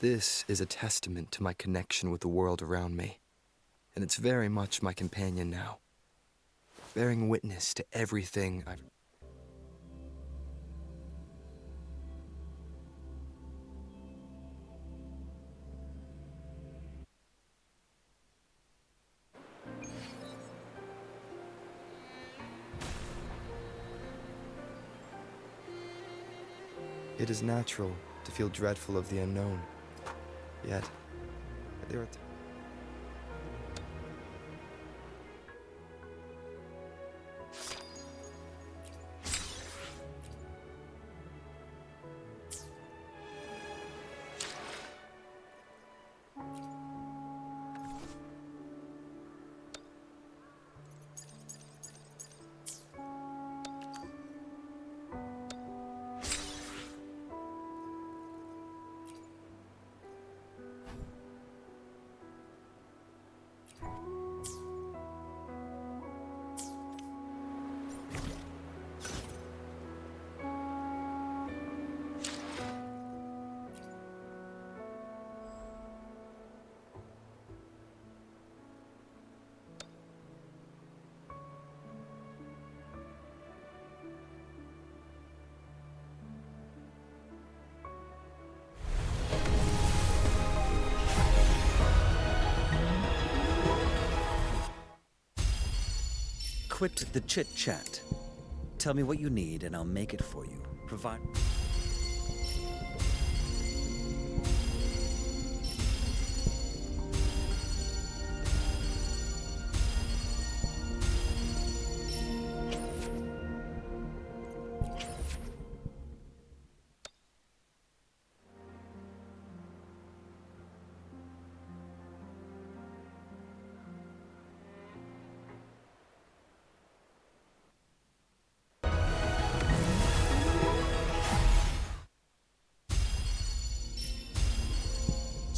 This is a testament to my connection with the world around me, and it's very much my companion now, bearing witness to everything I've... It is natural to feel dreadful of the unknown, yet there are Quit the chit-chat. Tell me what you need and I'll make it for you. Provide...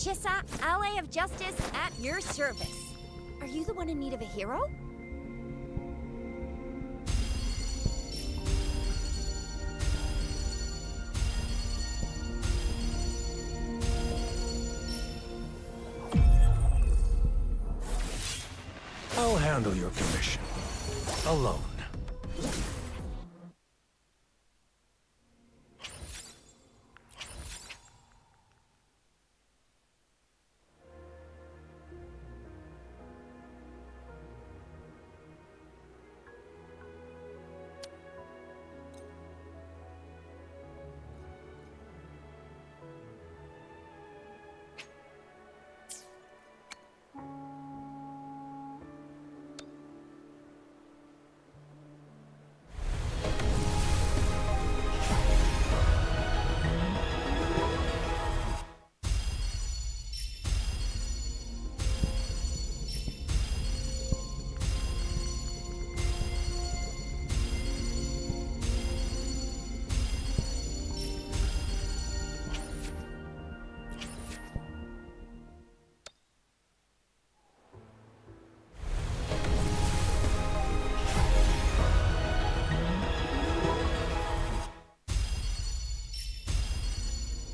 Chissa, Ally of Justice, at your service. Are you the one in need of a hero? I'll handle your commission. Alone.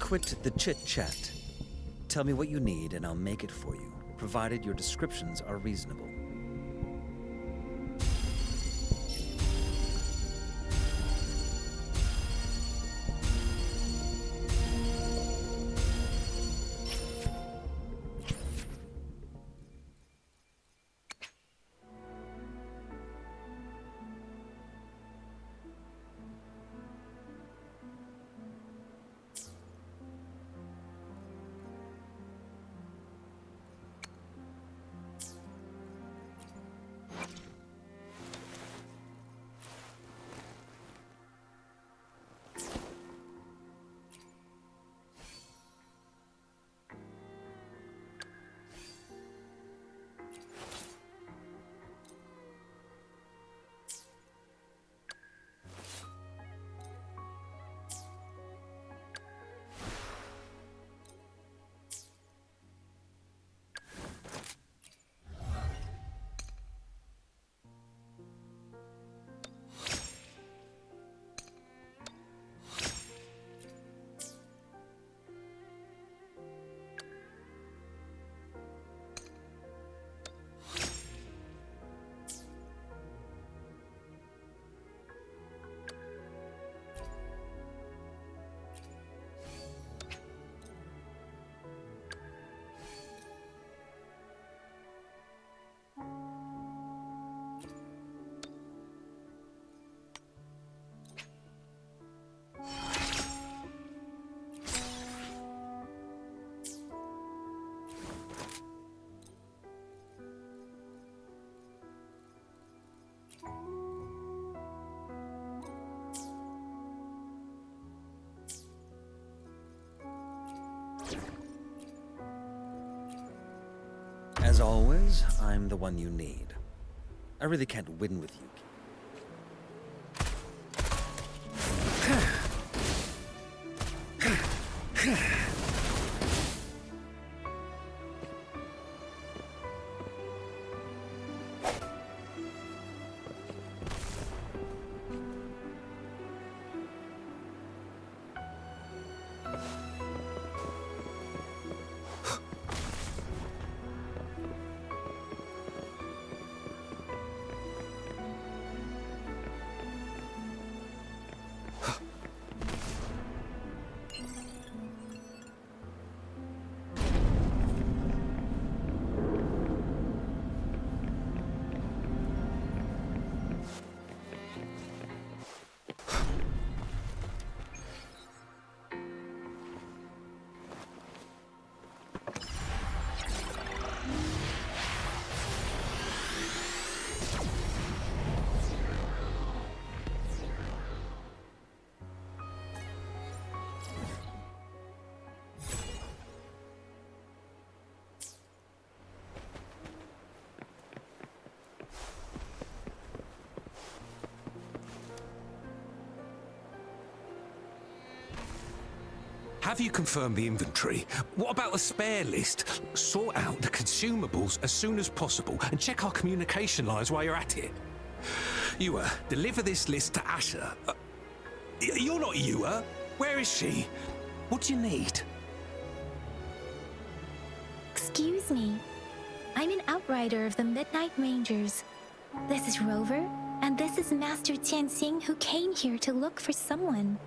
Quit the chit-chat. Tell me what you need and I'll make it for you, provided your descriptions are reasonable. As always, I'm the one you need. I really can't win with you. Have you confirmed the inventory? What about the spare list? Sort out the consumables as soon as possible and check our communication lines while you're at it. Ewa, deliver this list to Asher. You're not Ewa. Where is she? What do you need? Excuse me. I'm an outrider of the Midnight Rangers. This is Rover, and this is Master Tianxing, who came here to look for someone.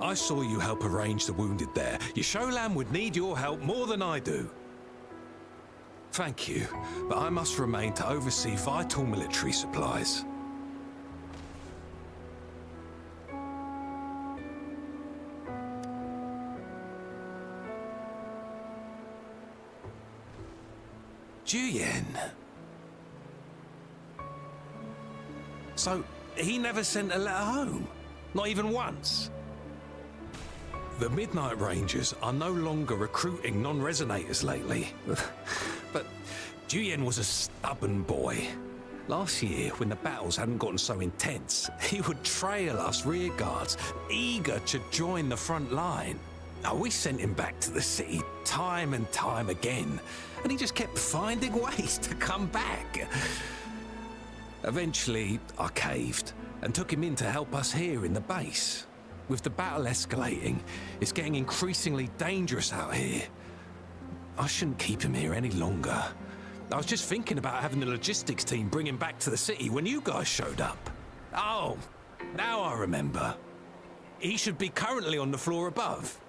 I saw you help arrange the wounded there. Your Sholan would need your help more than I do. Thank you, but I must remain to oversee vital military supplies. Juyen. So, he never sent a letter home? Not even once? The Midnight Rangers are no longer recruiting non-resonators lately. But Juyen was a stubborn boy. Last year, when the battles hadn't gotten so intense, he would trail us rearguards, eager to join the front line. Now, we sent him back to the city time and time again, and he just kept finding ways to come back. Eventually, I caved and took him in to help us here in the base. With the battle escalating, it's getting increasingly dangerous out here. I shouldn't keep him here any longer. I was just thinking about having the logistics team bring him back to the city when you guys showed up. Oh, now I remember. He should be currently on the floor above.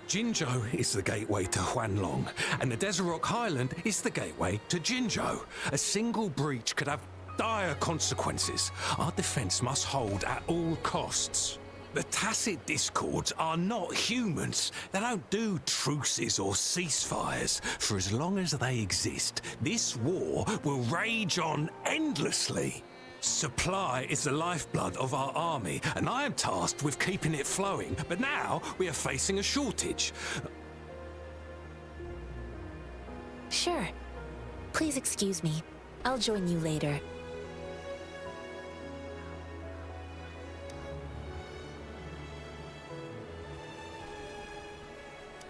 Jinzhou is the gateway to Huanlong, and the Desert Rock Highland is the gateway to Jinzhou. A single breach could have dire consequences. Our defense must hold at all costs. The tacit discords are not humans. They don't do truces or ceasefires. For as long as they exist, this war will rage on endlessly. Supply is the lifeblood of our army, and I am tasked with keeping it flowing. But now we are facing a shortage. Sure. Please excuse me. I'll join you later.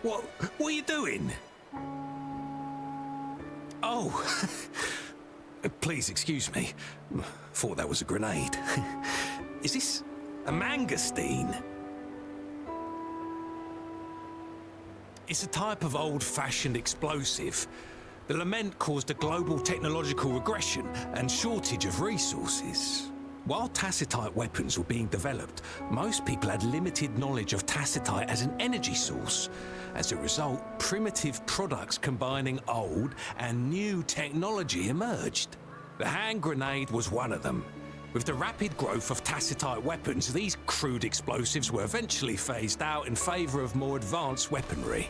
What are you doing? Oh, please excuse me. Thought that was a grenade. Is this a mangosteen? It's a type of old-fashioned explosive. The lament caused a global technological regression and shortage of resources. While tacitite weapons were being developed, most people had limited knowledge of tacitite as an energy source. As a result, primitive products combining old and new technology emerged. The hand grenade was one of them. With the rapid growth of tacitite weapons, these crude explosives were eventually phased out in favor of more advanced weaponry.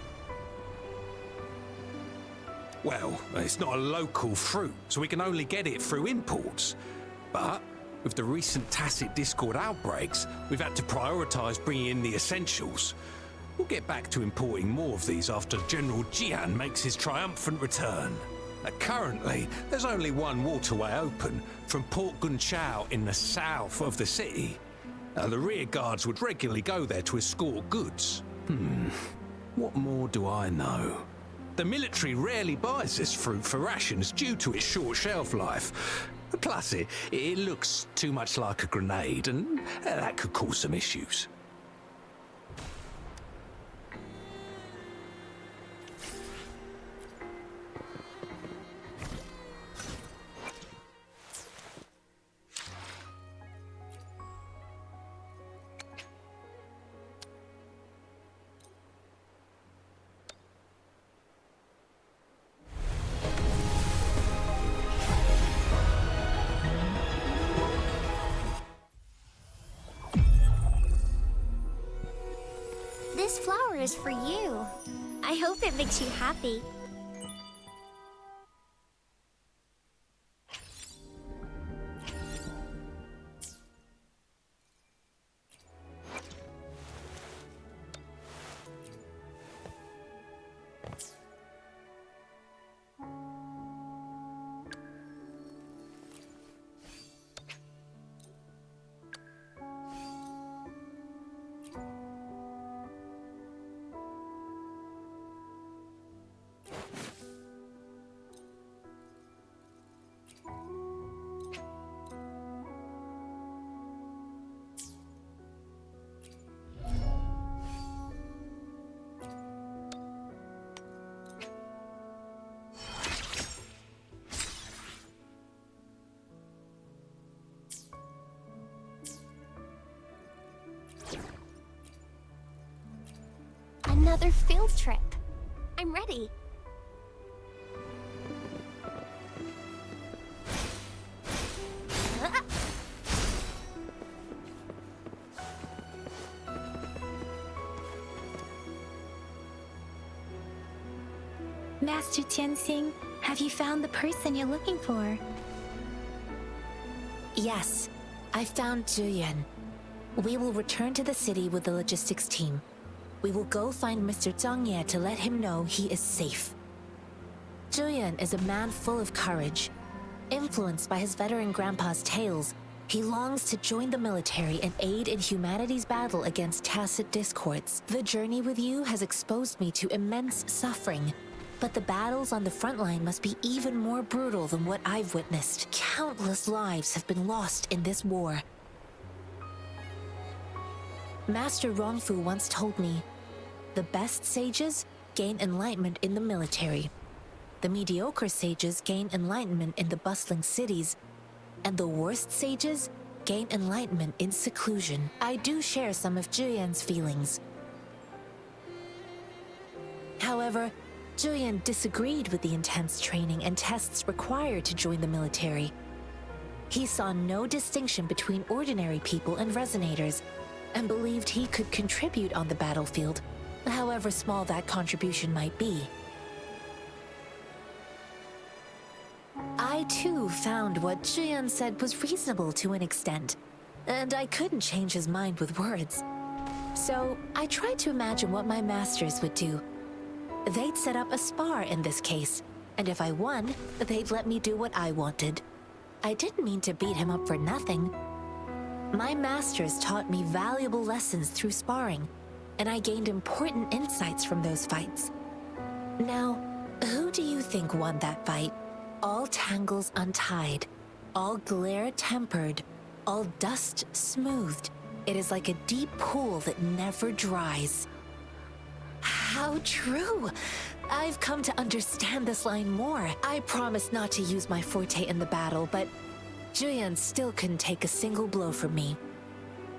Well, it's not a local fruit, so we can only get it through imports. But With the recent tacit discord outbreaks, we've had to prioritize bringing in the essentials. We'll get back to importing more of these after General Jian makes his triumphant return. Currently, there's only one waterway open, from Port Gunchao in the south of the city. The rear guards would regularly go there to escort goods. What more do I know? The military rarely buys this fruit for rations due to its short shelf life. Plus, it looks too much like a grenade, and that could cause some issues. This flower is for you. I hope it makes you happy. Another field trip. I'm ready. Master Tianxing, have you found the person you're looking for? Yes, I found Zhuyan. We will return to the city with the logistics team. We will go find Mr. Zhang Ye to let him know he is safe. Zhuyan is a man full of courage. Influenced by his veteran grandpa's tales, he longs to join the military and aid in humanity's battle against tacit discords. The journey with you has exposed me to immense suffering, but the battles on the front line must be even more brutal than what I've witnessed. Countless lives have been lost in this war. Master Rongfu once told me, the best sages gain enlightenment in the military. The mediocre sages gain enlightenment in the bustling cities, and the worst sages gain enlightenment in seclusion. I do share some of Zhuyan's feelings. However, Zhuyan disagreed with the intense training and tests required to join the military. He saw no distinction between ordinary people and resonators, and believed he could contribute on the battlefield, however small that contribution might be. I too found what Zhuyan said was reasonable to an extent, and I couldn't change his mind with words. So I tried to imagine what my masters would do. They'd set up a spar in this case, and if I won, they'd let me do what I wanted. I didn't mean to beat him up for nothing. My masters taught me valuable lessons through sparring, and I gained important insights from those fights. Now, who do you think won that fight? All tangles untied, all glare tempered, all dust smoothed. It is like a deep pool that never dries. How true! I've come to understand this line more. I promised not to use my forte in the battle, but Zhuyan still couldn't take a single blow from me.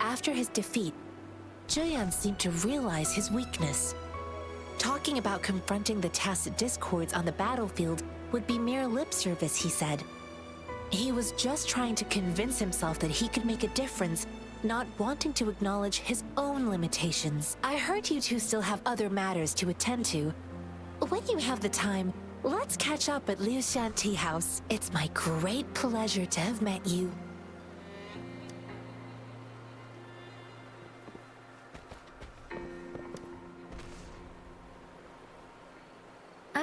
After his defeat, Zhuyan seemed to realize his weakness. Talking about confronting the tacit discords on the battlefield would be mere lip service, he said. He was just trying to convince himself that he could make a difference, not wanting to acknowledge his own limitations. I heard you two still have other matters to attend to. When you have the time, let's catch up at Liu Shan Tea House. It's my great pleasure to have met you.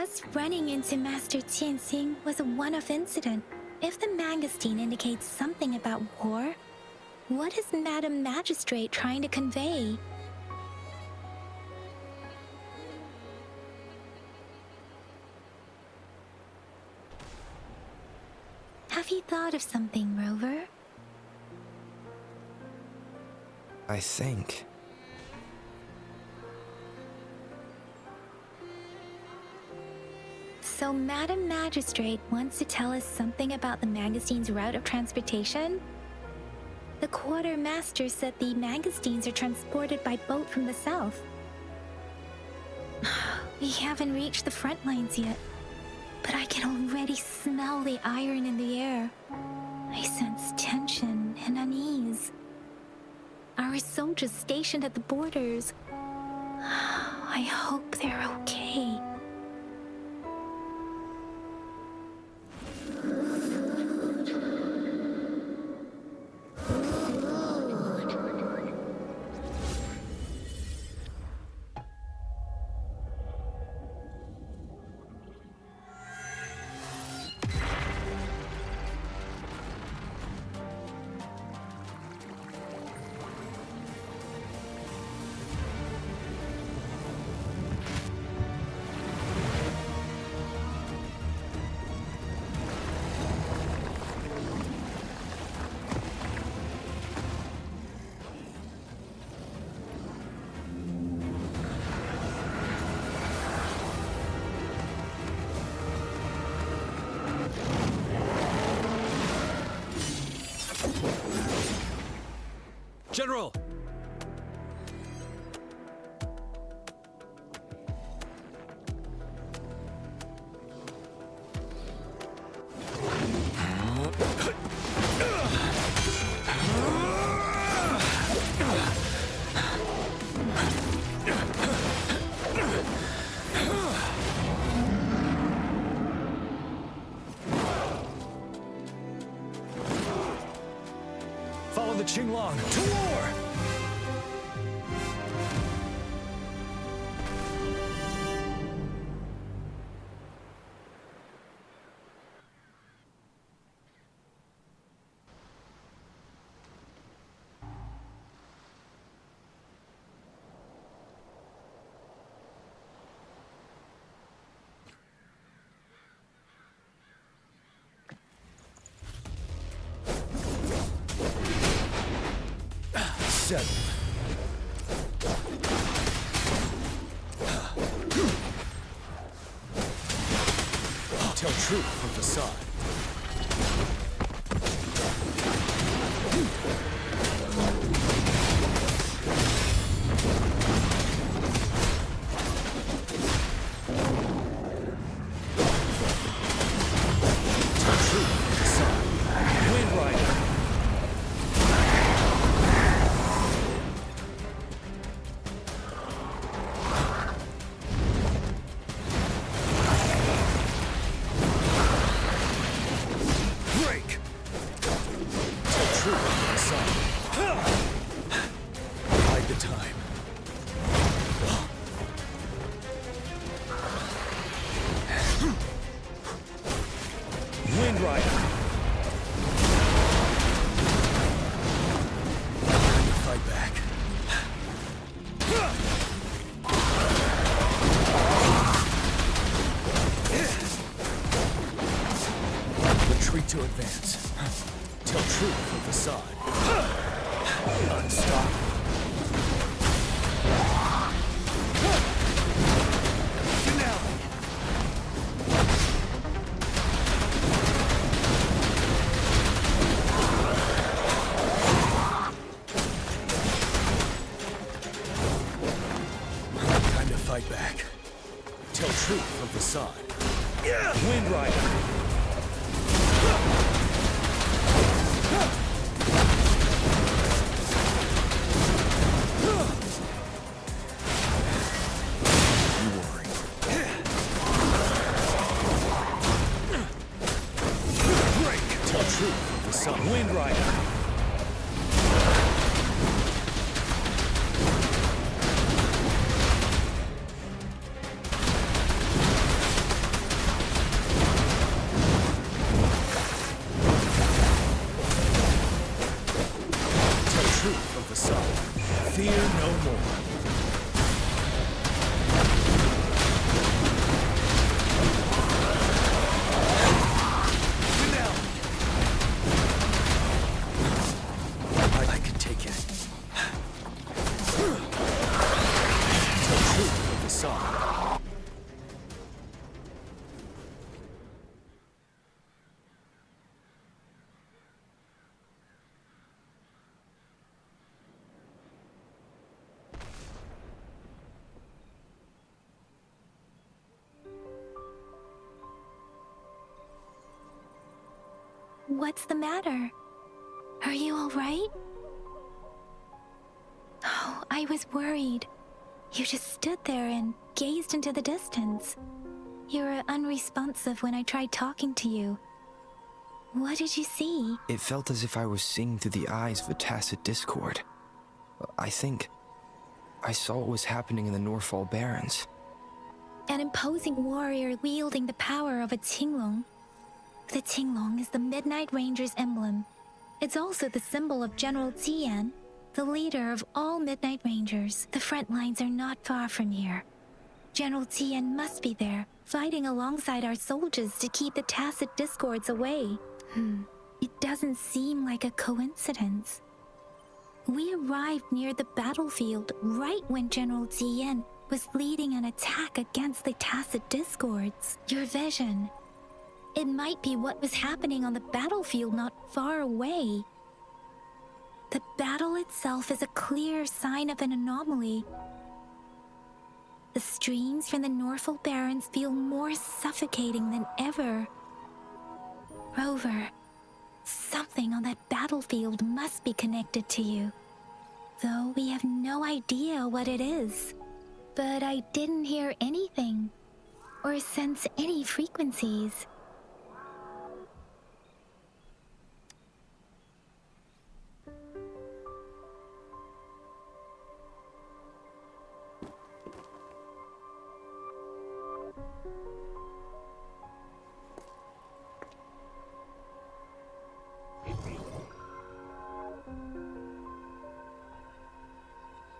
Us running into Master Tianxing was a one-off incident. If the Mangosteen indicates something about war, what is Madam Magistrate trying to convey? Have you thought of something, Rover? I think. So Madam Magistrate wants to tell us something about the Mangosteen's route of transportation? The Quartermaster said the Mangosteens are transported by boat from the south. We haven't reached the front lines yet, but I can already smell the iron in the air. I sense tension and unease. Our soldiers stationed at the borders. I hope they're okay. General! Follow the Qinglong to war! Settled. Tell truth from facade. Tell truth from facade. Wind Rider. Wind Rider. Fight back. Retreat to advance. Tell truth from facade. Unstoppable. Fight back. Tell truth from facade. Wind Rider. You worry. Break. Tell truth from facade. Wind Rider. truth of the sun. Fear no more. I can take it. The truth of the sun. What's the matter? Are you all right? Oh, I was worried. You just stood there and gazed into the distance. You were unresponsive when I tried talking to you. What did you see? It felt as if I was seeing through the eyes of a tacit discord. I think I saw what was happening in the Norfall Barrens. An imposing warrior wielding the power of a Tinglong. The Tinglong is the Midnight Ranger's emblem. It's also the symbol of General Tian, the leader of all Midnight Rangers. The front lines are not far from here. General Tian must be there, fighting alongside our soldiers to keep the tacit discords away. It doesn't seem like a coincidence. We arrived near the battlefield right when General Tian was leading an attack against the tacit discords. Your vision. It might be what was happening on the battlefield not far away. The battle itself is a clear sign of an anomaly. The streams from the Norfall Barrens feel more suffocating than ever. Rover, something on that battlefield must be connected to you, though we have no idea what it is. But I didn't hear anything, or sense any frequencies.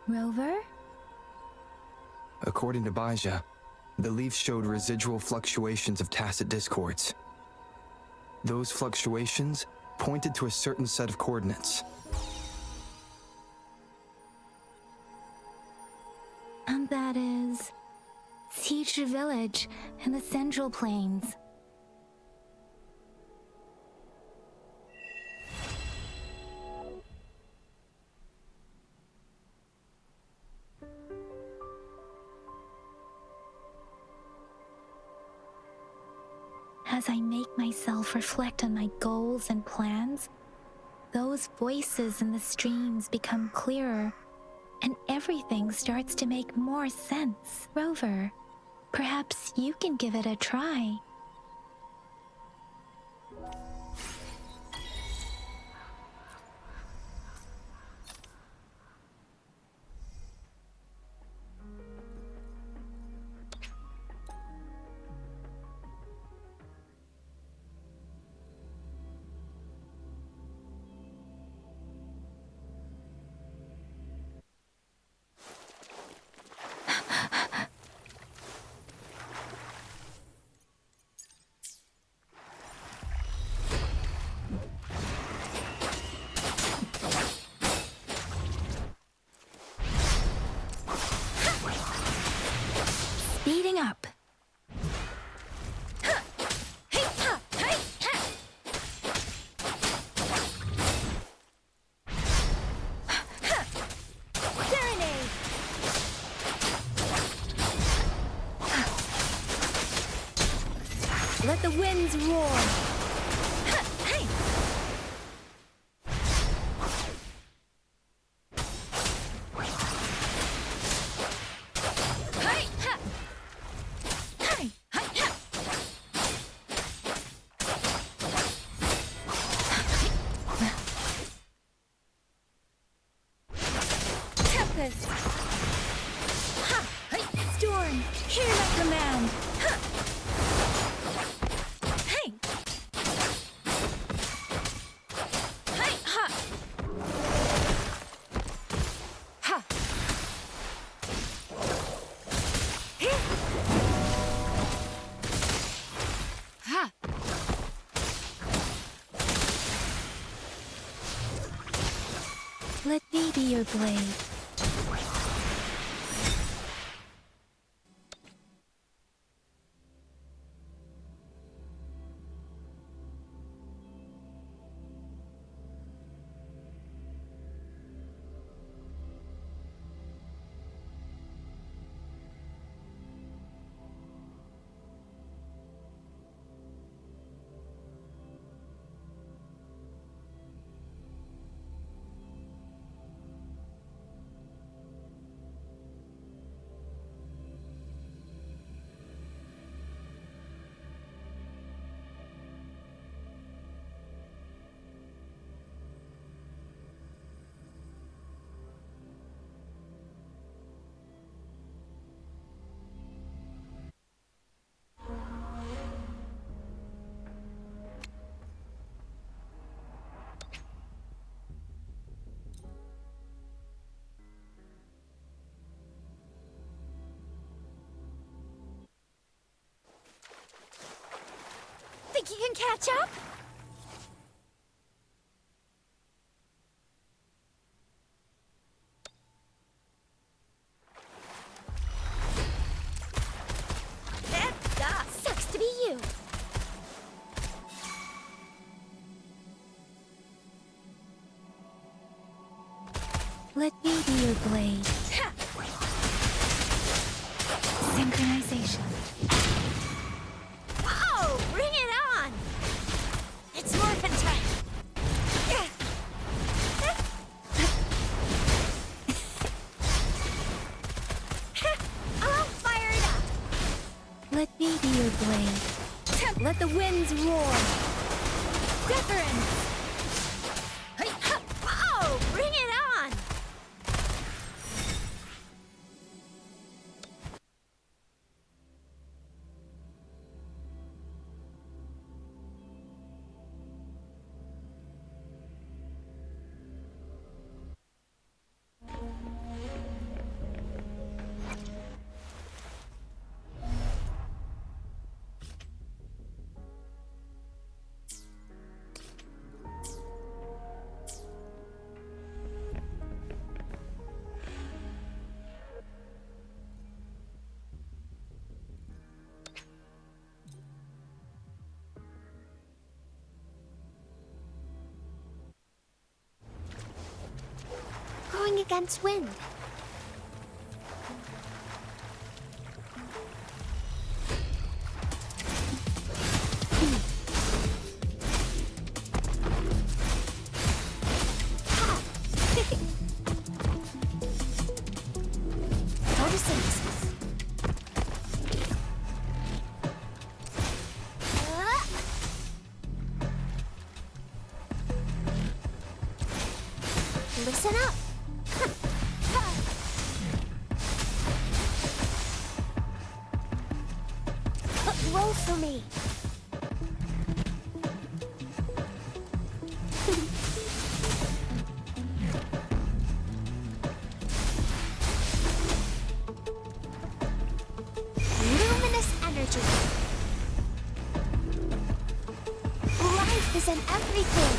Rover? According to Baja, the leaves showed residual fluctuations of tacit discords. Those fluctuations pointed to a certain set of coordinates. And that is V-très village in the Central Plains. As I make myself reflect on my goals and plans, those voices in the streams become clearer, and everything starts to make more sense. Rover, perhaps you can give it a try. Speeding up. Let the winds roar. Tempest. Storm, hear my command. Let me be your blade. Think you can catch up? That sucks to be you. Let me be your blade. Synchronization. Whoa! Bring it on! It's morphin' time! I'm all fired up! Let me be your blade. Let the winds roar. Deference. Whoa! Bring it on! Going against wind. Photosynthesis. Listen up. Roll for me. Luminous energy. Life is in everything.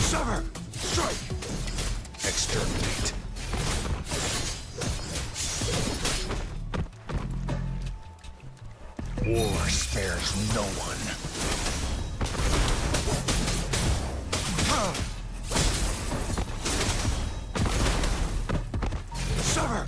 Sever! Strike! Exterminate! War spares no one. Sever!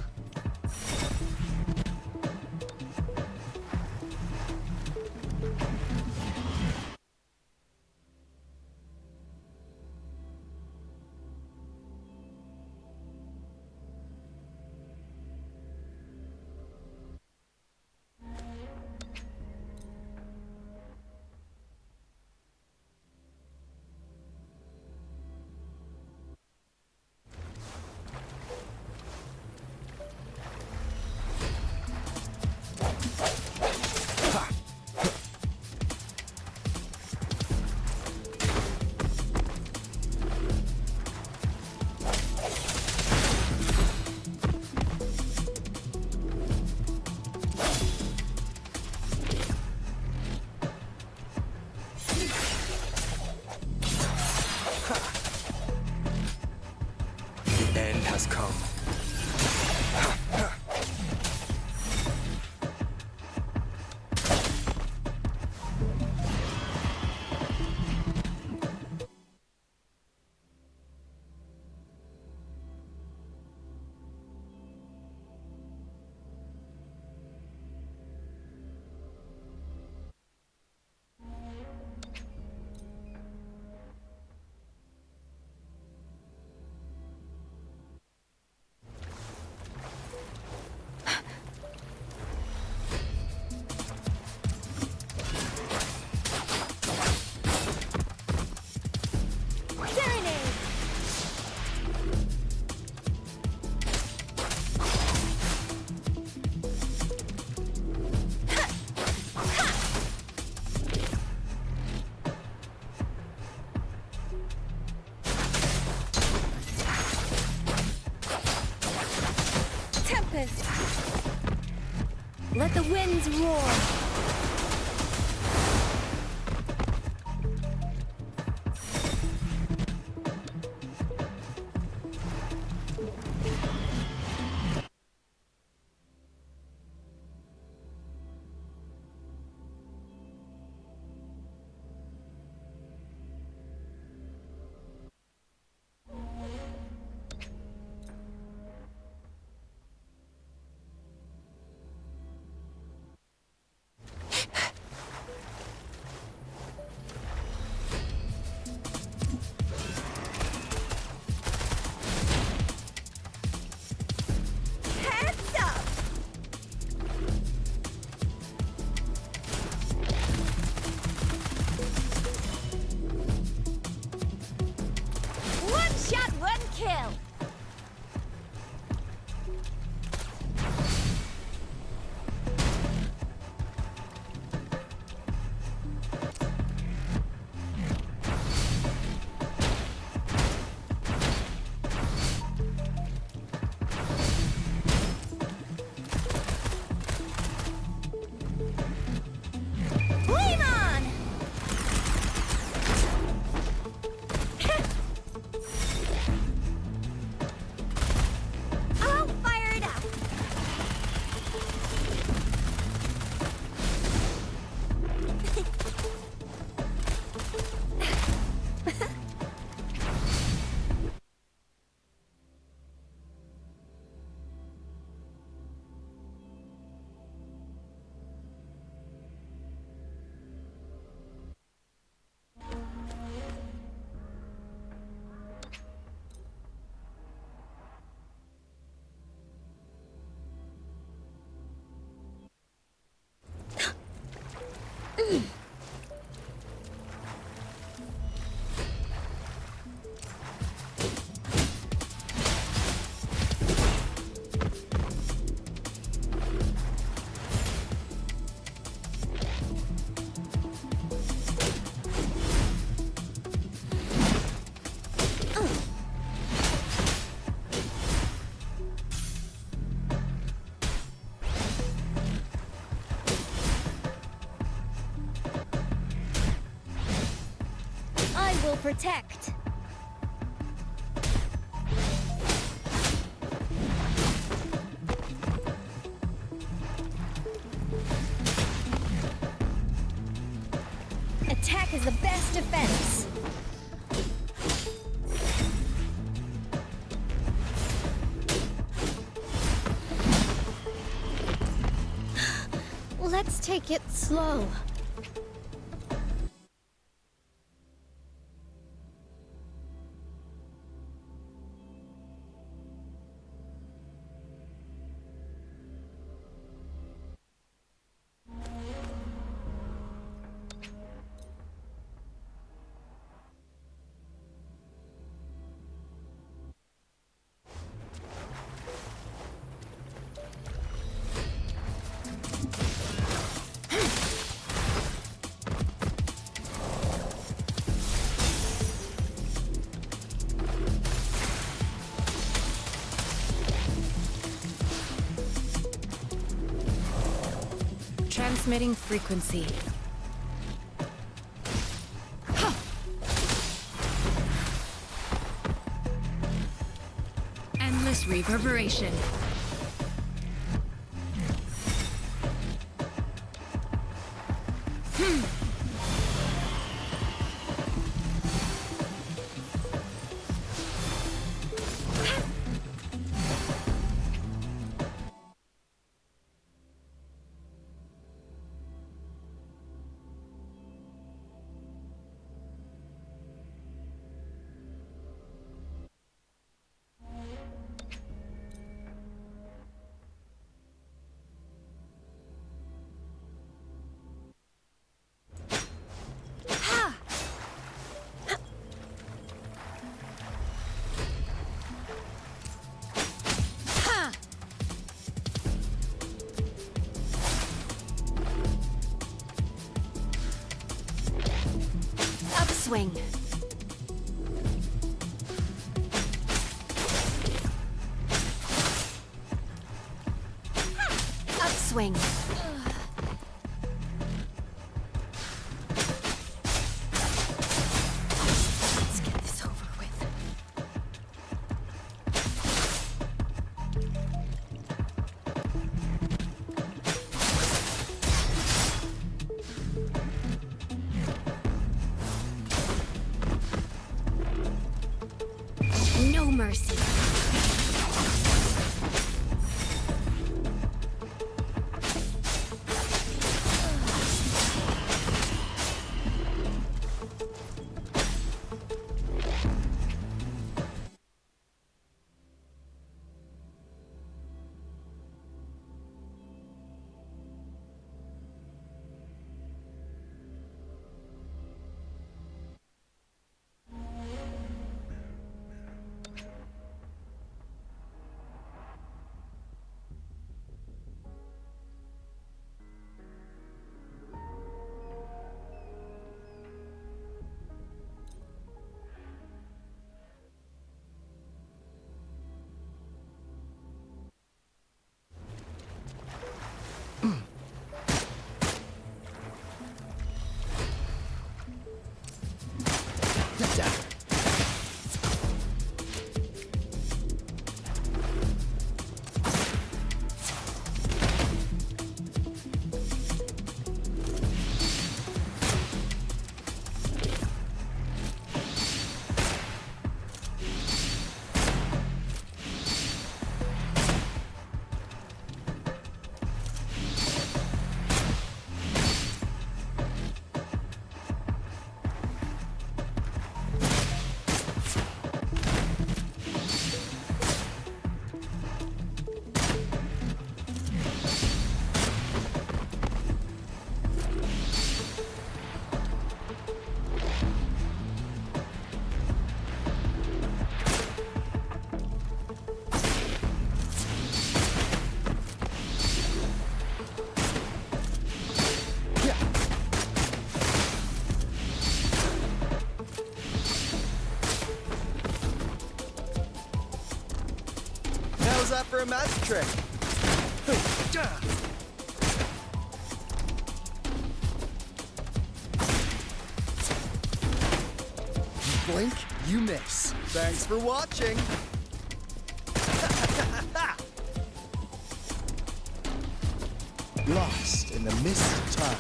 Let the winds roar. Protect. Attack is the best defense. Let's take it slow. Transmitting frequency. Endless reverberation. Upswing. swing. Let's get this over with. No mercy. How's that for a magic trick? You blink, you miss. Thanks for watching. Lost in the mist of time.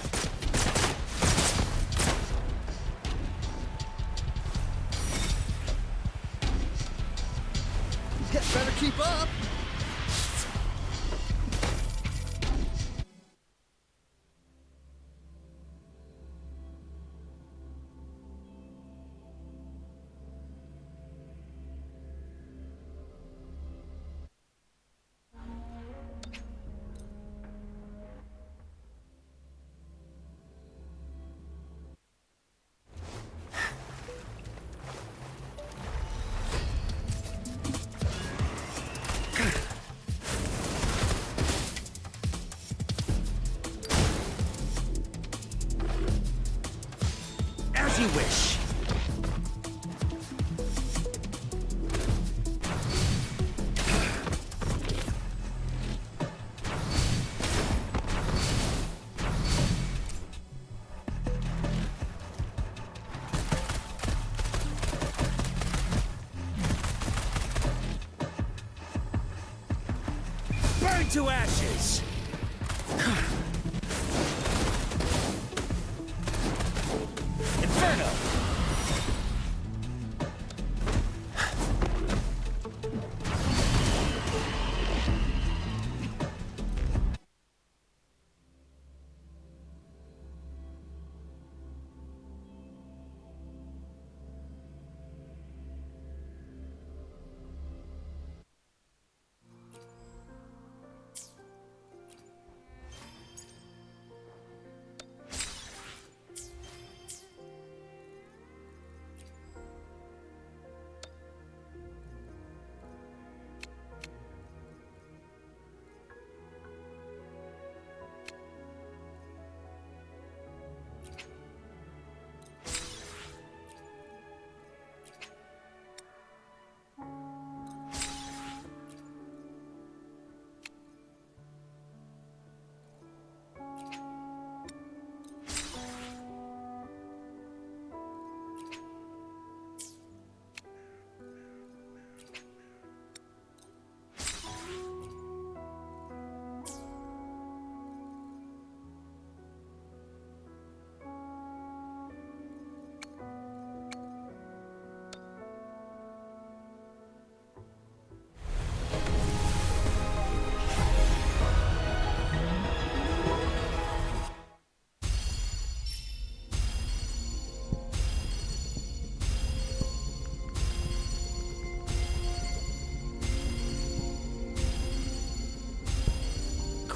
Yeah, better keep up. As you wish. Burn to ashes! Inferno!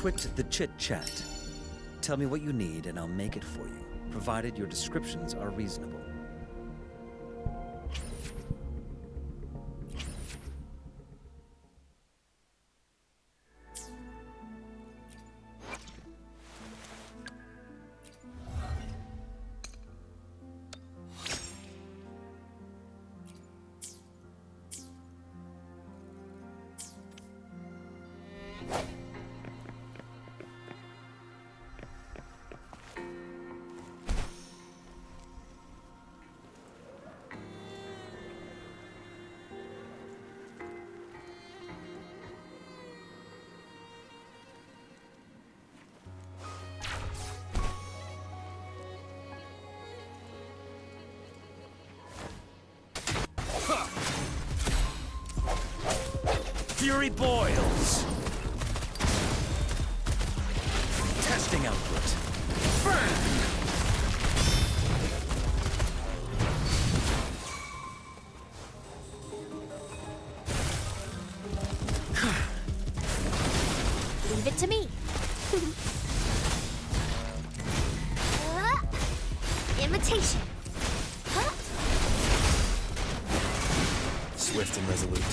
quit the chit-chat. Tell me what you need and I'll make it for you, provided your descriptions are reasonable. Fury boils. Testing output. Burn! Leave it to me. Imitation. Swift and resolute.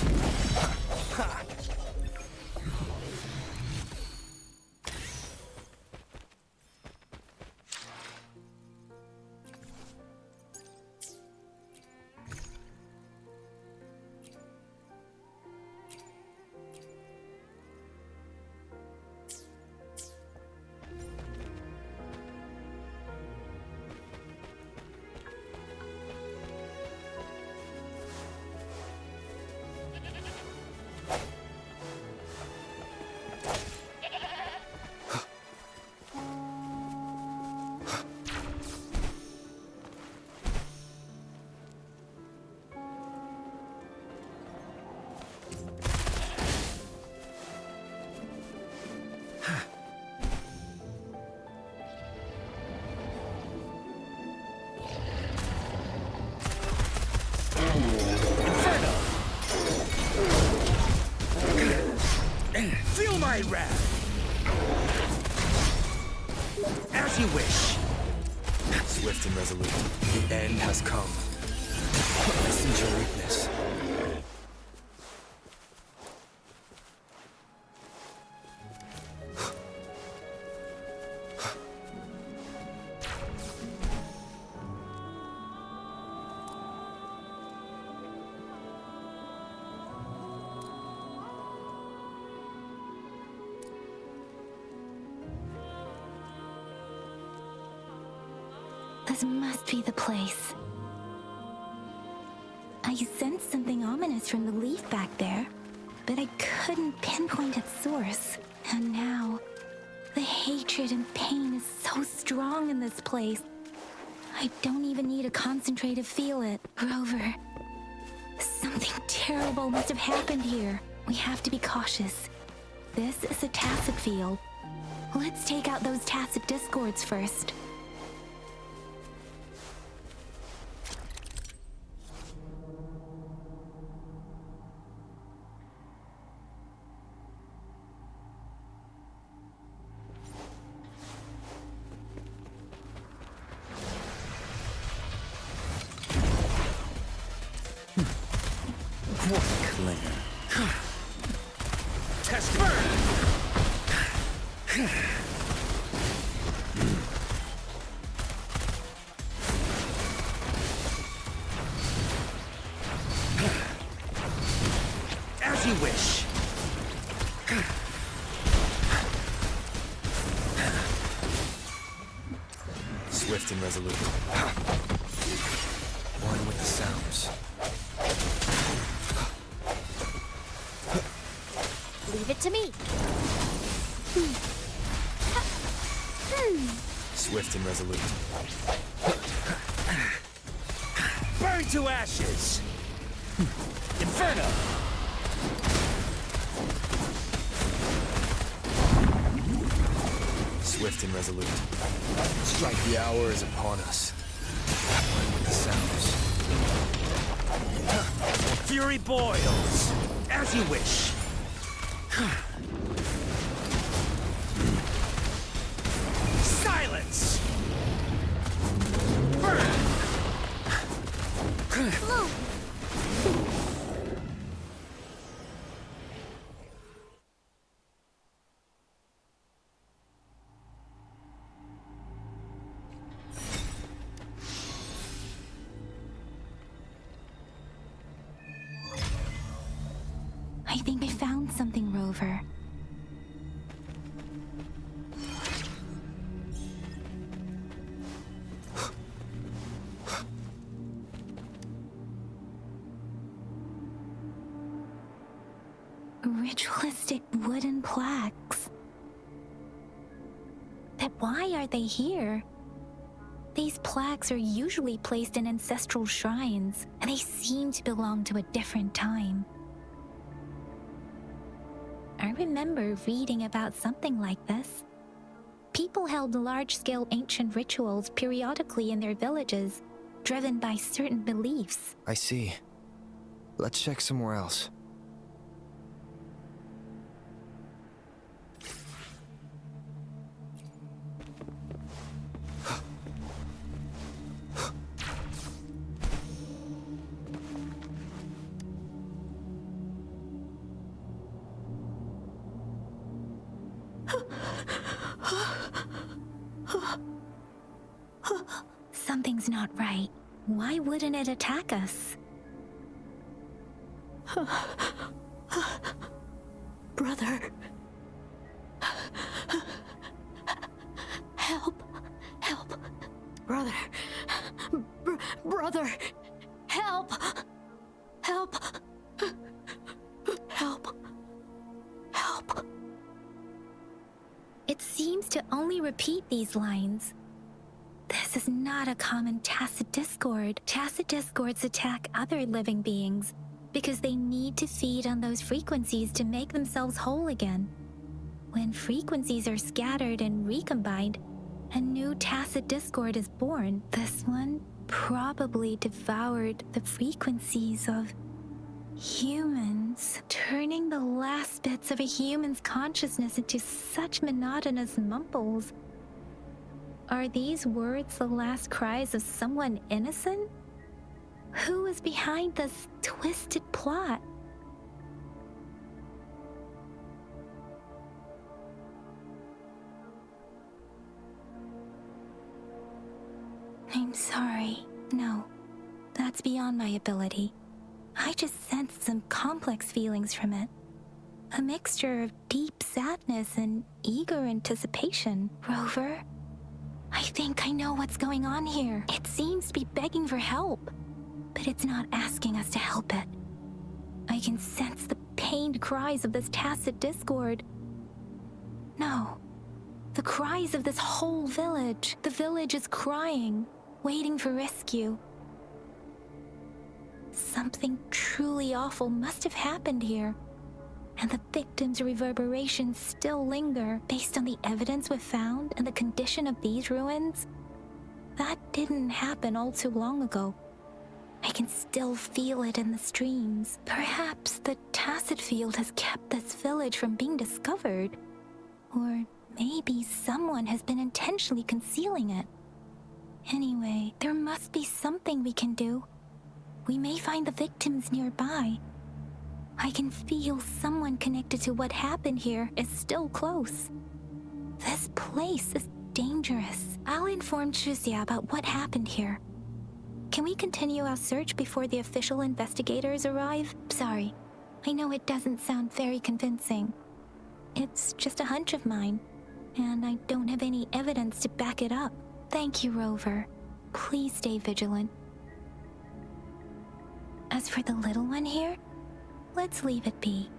Feel my wrath! As you wish. Swift and resolute. The end has come. I sense your weakness. This must be the place. I sensed something ominous from the leaf back there, but I couldn't pinpoint its source. And now, the hatred and pain is so strong in this place. I don't even need to concentrate to feel it. Rover, something terrible must have happened here. We have to be cautious. This is a tacit field. Let's take out those tacit discords first. Test burn! As you wish. Swift and resolute. One with the sounds. Leave it to me. Swift and resolute. Burn to ashes! Inferno! Swift and resolute. Strike, the hour is upon us. One with the sounds. Fury boils! As you wish. I think I found something, Rover. Ritualistic wooden plaques. But why are they here? These plaques are usually placed in ancestral shrines, and they seem to belong to a different time. I remember reading about something like this. People held large-scale ancient rituals periodically in their villages, driven by certain beliefs. I see. Let's check somewhere else. Something's not right. Why wouldn't it attack us? Brother. Help. Help. Brother. Brother. Help. Help. Help. Help. It seems to only repeat these lines. This is not a common tacit discord. Tacit discords attack other living beings because they need to feed on those frequencies to make themselves whole again. When frequencies are scattered and recombined, a new tacit discord is born. This one probably devoured the frequencies of humans, turning the last bits of a human's consciousness into such monotonous mumbles. Are these words the last cries of someone innocent? Who is behind this twisted plot? I'm sorry. No, that's beyond my ability. I just sensed some complex feelings from it. A mixture of deep sadness and eager anticipation. Rover, I think I know what's going on here. It seems to be begging for help, but it's not asking us to help it. I can sense the pained cries of this tacit discord. No, the cries of this whole village. The village is crying, waiting for rescue. Something truly awful must have happened here, and the victims' reverberations still linger based on the evidence we've found and the condition of these ruins. That didn't happen all too long ago. I can still feel it in the streams. Perhaps the tacit field has kept this village from being discovered. Or maybe someone has been intentionally concealing it. Anyway, there must be something we can do. We may find the victims nearby. I can feel someone connected to what happened here is still close. This place is dangerous. I'll inform Chuzia about what happened here. Can we continue our search before the official investigators arrive? Sorry, I know it doesn't sound very convincing. It's just a hunch of mine, and I don't have any evidence to back it up. Thank you, Rover. Please stay vigilant. As for the little one here, let's leave it be.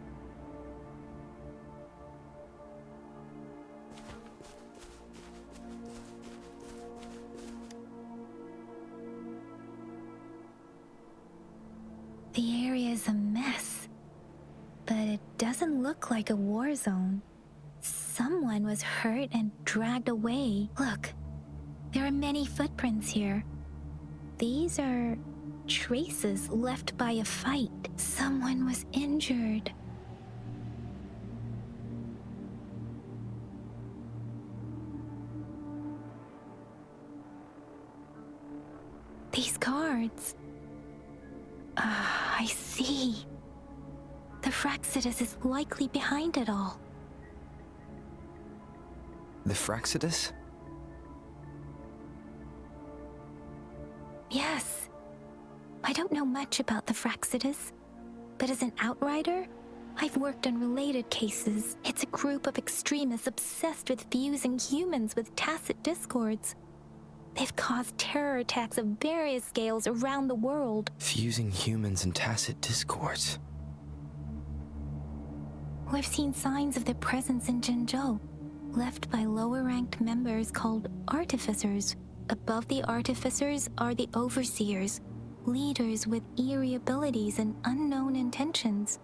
The area is a mess, but it doesn't look like a war zone. Someone was hurt and dragged away. Look, there are many footprints here. These are traces left by a fight. Someone was injured. These cards. I see. The Fraxidus is likely behind it all. The Fraxidus? Yes. I don't know much about the Fraxidus, but as an outrider, I've worked on related cases. It's a group of extremists obsessed with fusing humans with tacit discords. They've caused terror attacks of various scales around the world. Fusing humans and tacit discords. We've seen signs of their presence in Jinzhou, left by lower-ranked members called artificers. Above the artificers are the overseers, leaders with eerie abilities and unknown intentions.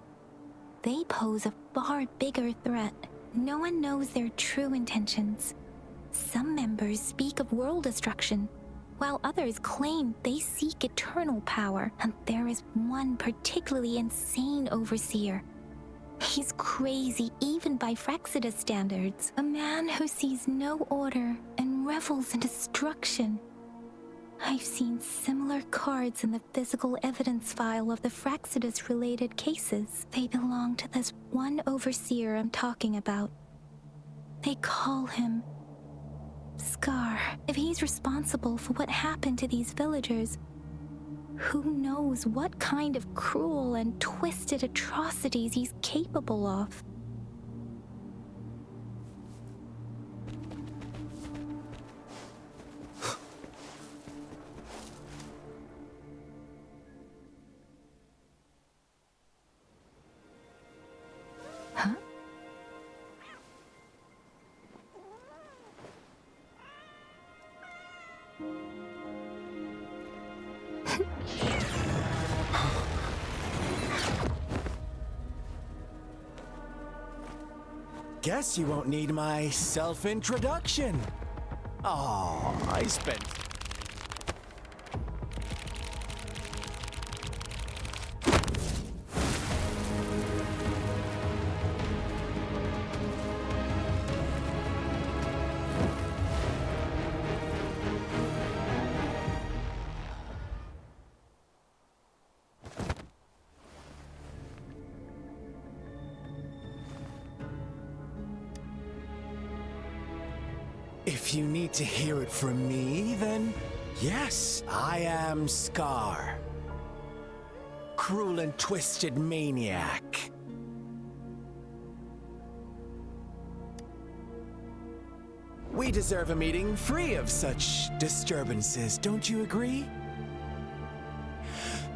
They pose a far bigger threat. No one knows their true intentions. Some members speak of world destruction, while others claim they seek eternal power, and there is one particularly insane overseer. He's crazy even by Frexidus standards, a man who sees no order and revels in destruction. I've seen similar cards in the physical evidence file of the Frexidus-related cases. They belong to this one overseer I'm talking about. They call him Scar. If he's responsible for what happened to these villagers, who knows what kind of cruel and twisted atrocities he's capable of? Huh? Guess you won't need my self-introduction. Oh, I spent... If you need to hear it from me, then yes, I am Scar. Cruel and twisted maniac. We deserve a meeting free of such disturbances, don't you agree?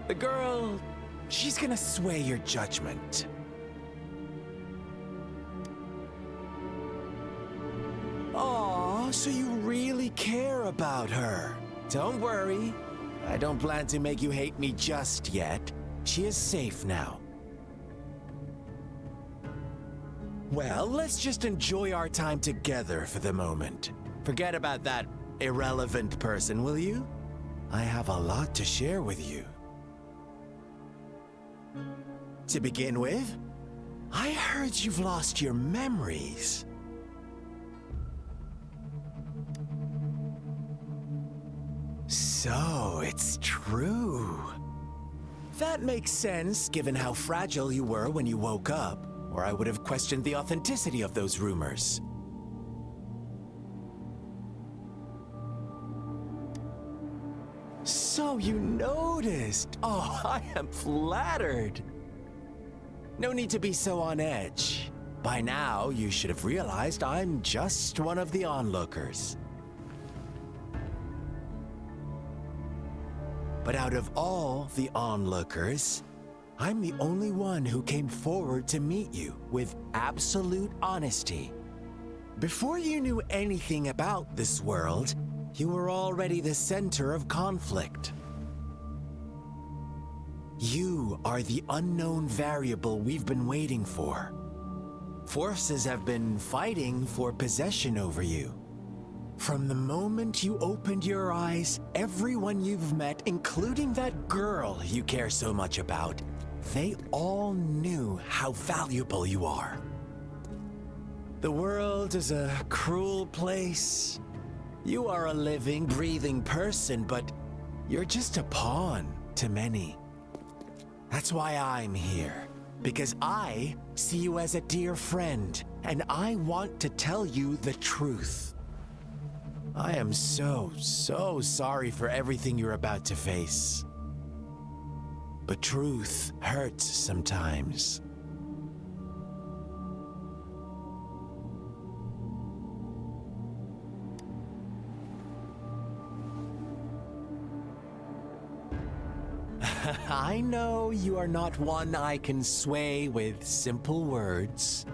The girl, she's gonna sway your judgment. Aw, so you really care about her. Don't worry. I don't plan to make you hate me just yet. She is safe now. Well, let's just enjoy our time together for the moment. Forget about that irrelevant person, will you? I have a lot to share with you. To begin with, I heard you've lost your memories. So, it's true. That makes sense, given how fragile you were when you woke up, or I would have questioned the authenticity of those rumors. So you noticed. Oh, I am flattered. No need to be so on edge. By now, you should have realized I'm just one of the onlookers. But out of all the onlookers, I'm the only one who came forward to meet you with absolute honesty. Before you knew anything about this world, you were already the center of conflict. You are the unknown variable we've been waiting for. Forces have been fighting for possession over you. From the moment you opened your eyes, everyone you've met, including that girl you care so much about, they all knew how valuable you are. The world is a cruel place. You are a living, breathing person, but you're just a pawn to many. That's why I'm here, because I see you as a dear friend, and I want to tell you the truth. I am so sorry for everything you're about to face. But truth hurts sometimes. I know you are not one I can sway with simple words.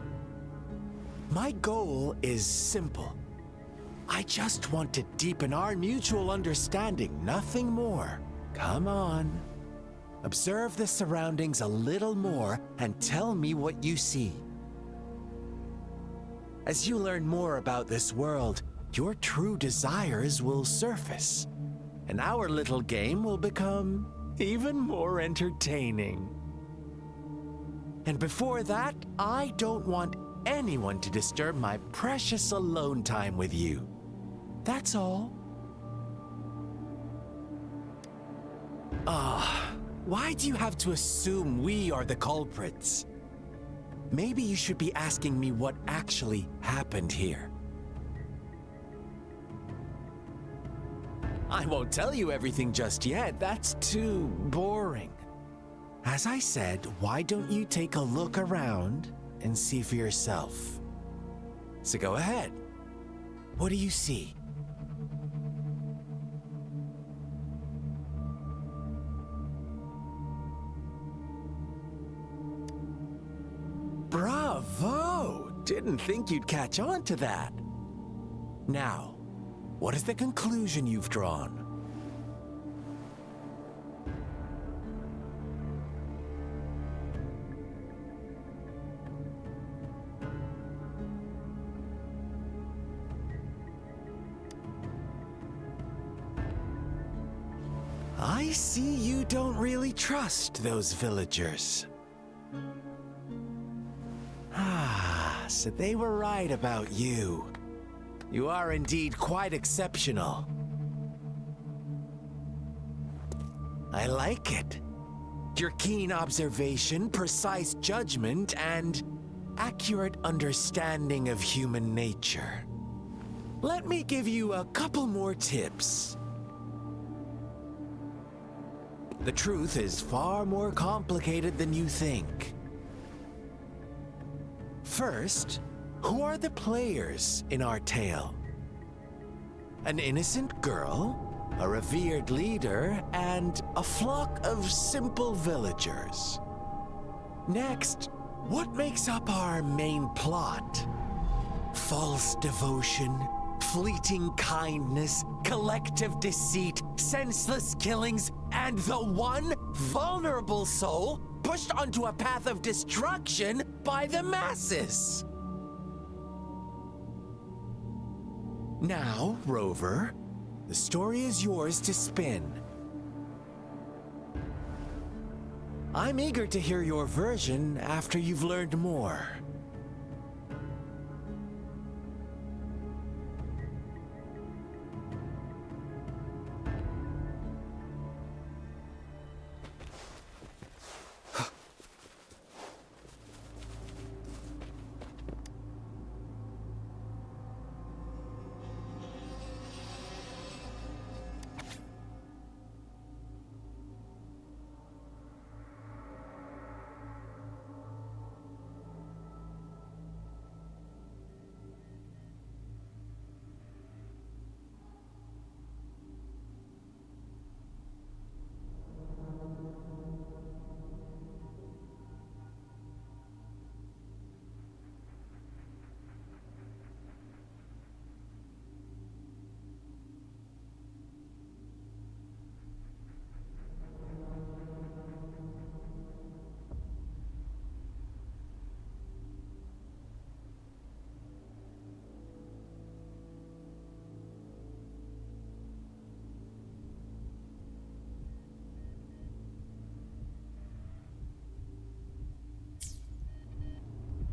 My goal is simple. I just want to deepen our mutual understanding, nothing more. Come on. Observe the surroundings a little more and tell me what you see. As you learn more about this world, your true desires will surface, and our little game will become even more entertaining. And before that, I don't want anyone to disturb my precious alone time with you. That's all. Why do you have to assume we are the culprits? Maybe you should be asking me what actually happened here. I won't tell you everything just yet. That's too boring. As I said, why don't you take a look around and see for yourself? So go ahead. What do you see? Bravo! Didn't think you'd catch on to that. Now, what is the conclusion you've drawn? I see you don't really trust those villagers. So they were right about you. You are indeed quite exceptional. I like it. Your keen observation, precise judgment, and accurate understanding of human nature. Let me give you a couple more tips. The truth is far more complicated than you think. First, who are the players in our tale? An innocent girl, a revered leader, and a flock of simple villagers. Next, what makes up our main plot? False devotion, fleeting kindness, collective deceit, senseless killings, and the one vulnerable soul pushed onto a path of destruction by the masses. Now, Rover, the story is yours to spin. I'm eager to hear your version after you've learned more.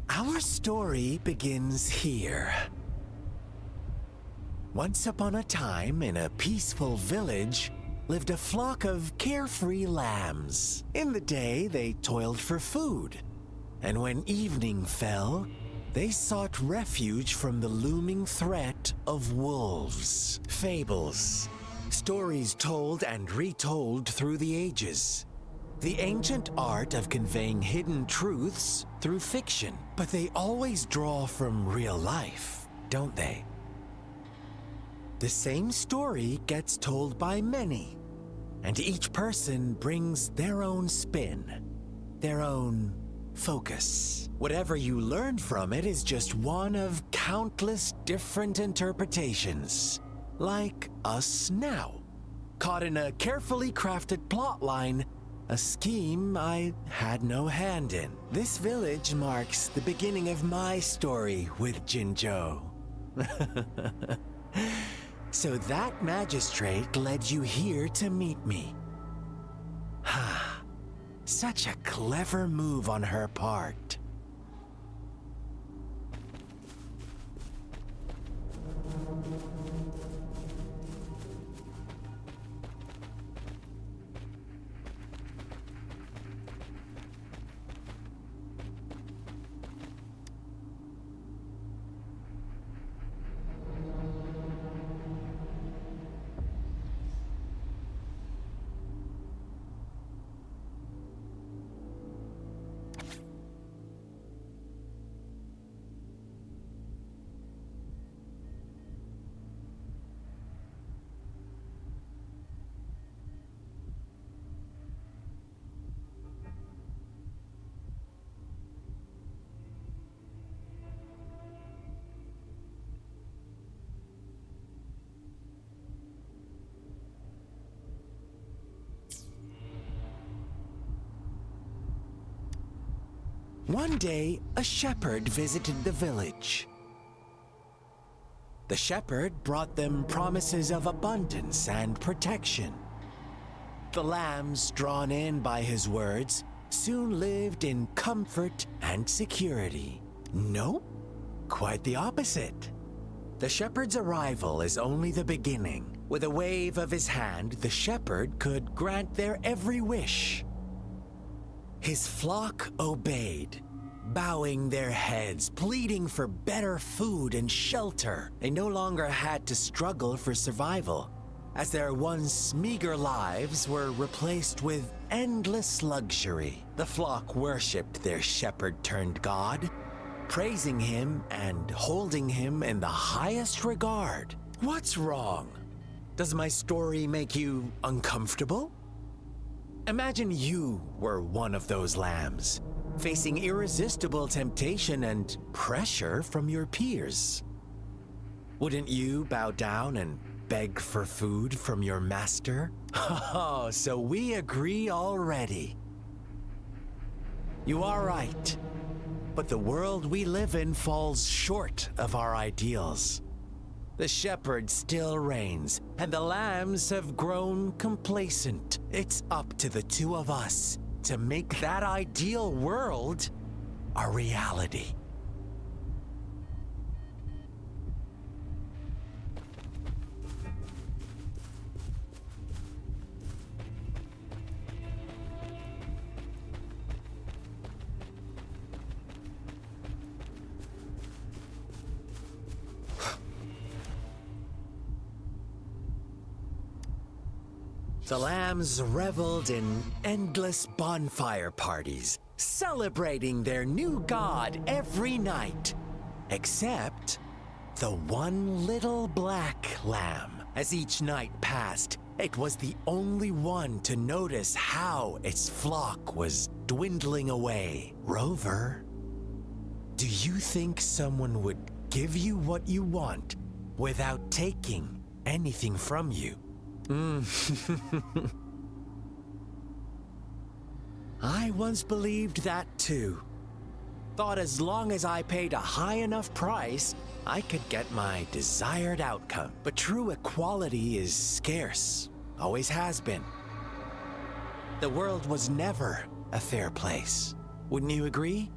Our story begins here. Once upon a time, in a peaceful village, lived a flock of carefree lambs. In the day, they toiled for food, and when evening fell, they sought refuge from the looming threat of wolves. Fables, stories told and retold through the ages. The ancient art of conveying hidden truths through fiction, but they always draw from real life, don't they? The same story gets told by many, and each person brings their own spin, their own focus. Whatever you learn from it is just one of countless different interpretations, like us now, caught in a carefully crafted plotline, a scheme I had no hand in. This village marks the beginning of my story with Jinzhou. So that magistrate led you here to meet me. Ha, such a clever move on her part. One day, a shepherd visited the village. The shepherd brought them promises of abundance and protection. The lambs, drawn in by his words, soon lived in comfort and security. No, quite the opposite. The shepherd's arrival is only the beginning. With a wave of his hand, the shepherd could grant their every wish. His flock obeyed, bowing their heads, pleading for better food and shelter. They no longer had to struggle for survival, as their once meager lives were replaced with endless luxury. The flock worshipped their shepherd-turned-god, praising him and holding him in the highest regard. What's wrong? Does my story make you uncomfortable? Imagine you were one of those lambs, facing irresistible temptation and pressure from your peers. Wouldn't you bow down and beg for food from your master? Oh, so we agree already. You are right, but the world we live in falls short of our ideals. The shepherd still reigns, and the lambs have grown complacent. It's up to the two of us to make that ideal world a reality. The lambs reveled in endless bonfire parties, celebrating their new god every night. Except the one little black lamb. As each night passed, it was the only one to notice how its flock was dwindling away. Rover, do you think someone would give you what you want without taking anything from you? I once believed that too. Thought as long as I paid a high enough price, I could get my desired outcome. But true equality is scarce, always has been. The world was never a fair place. Wouldn't you agree?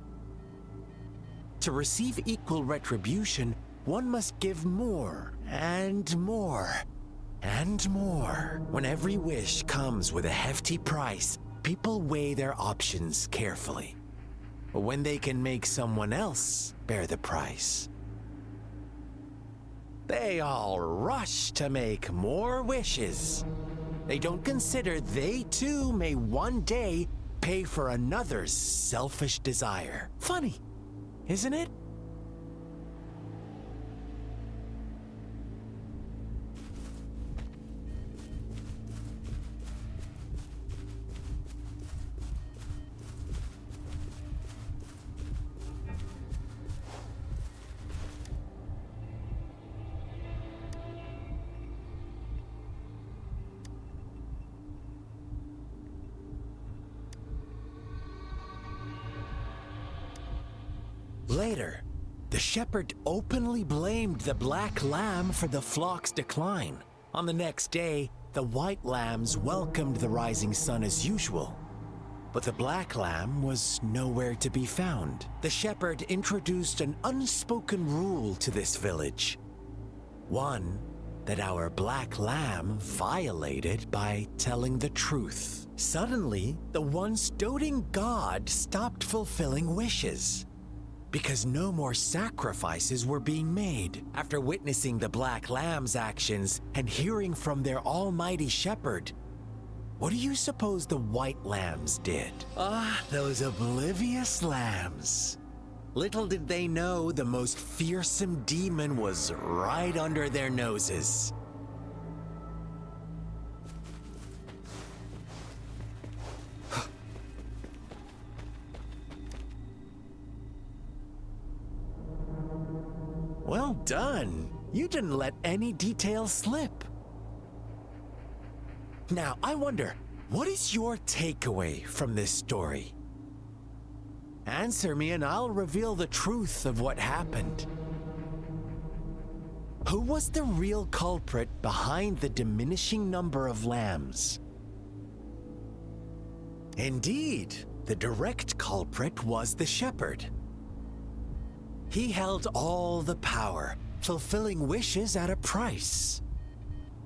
To receive equal retribution, one must give more and more. And more. When every wish comes with a hefty price, people weigh their options carefully. But when they can make someone else bear the price, they all rush to make more wishes. They don't consider they too may one day pay for another's selfish desire. Funny, isn't it? Later, the shepherd openly blamed the black lamb for the flock's decline. On the next day, the white lambs welcomed the rising sun as usual. But the black lamb was nowhere to be found. The shepherd introduced an unspoken rule to this village. One that our black lamb violated by telling the truth. Suddenly, the once doting god stopped fulfilling wishes because no more sacrifices were being made. After witnessing the black lamb's actions and hearing from their almighty shepherd, what do you suppose the white lambs did? Those oblivious lambs. Little did they know the most fearsome demon was right under their noses. Well done. You didn't let any details slip. Now, I wonder, what is your takeaway from this story? Answer me and I'll reveal the truth of what happened. Who was the real culprit behind the diminishing number of lambs? Indeed, the direct culprit was the shepherd. He held all the power, fulfilling wishes at a price.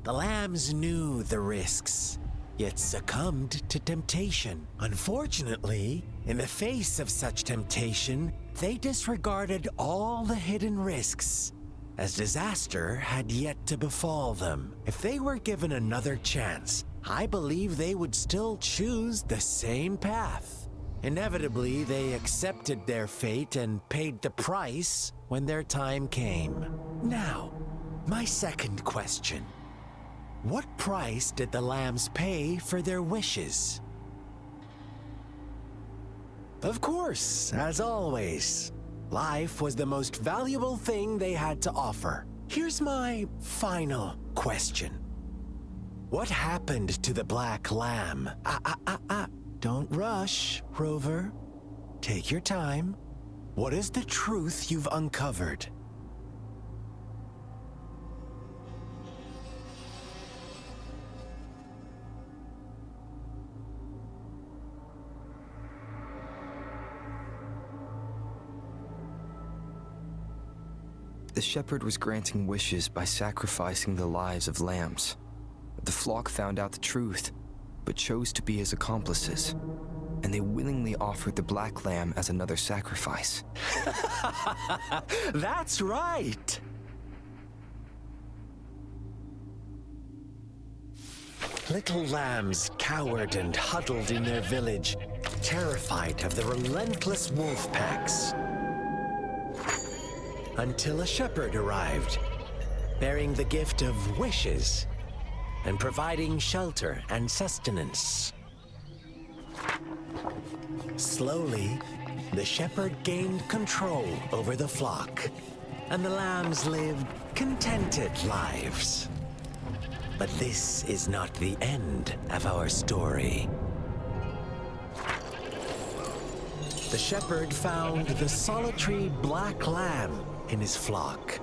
The lambs knew the risks, yet succumbed to temptation. Unfortunately, in the face of such temptation, they disregarded all the hidden risks, as disaster had yet to befall them. If they were given another chance, I believe they would still choose the same path. Inevitably, they accepted their fate and paid the price when their time came. Now, my second question. What price did the lambs pay for their wishes? Of course, as always, life was the most valuable thing they had to offer. Here's my final question. What happened to the black lamb? Don't rush, Rover. Take your time. What is the truth you've uncovered? The shepherd was granting wishes by sacrificing the lives of lambs. The flock found out the truth, but chose to be his accomplices, and they willingly offered the black lamb as another sacrifice. That's right! Little lambs cowered and huddled in their village, terrified of the relentless wolf packs. Until a shepherd arrived, bearing the gift of wishes and providing shelter and sustenance. Slowly, the shepherd gained control over the flock, and the lambs lived contented lives. But this is not the end of our story. The shepherd found the solitary black lamb in his flock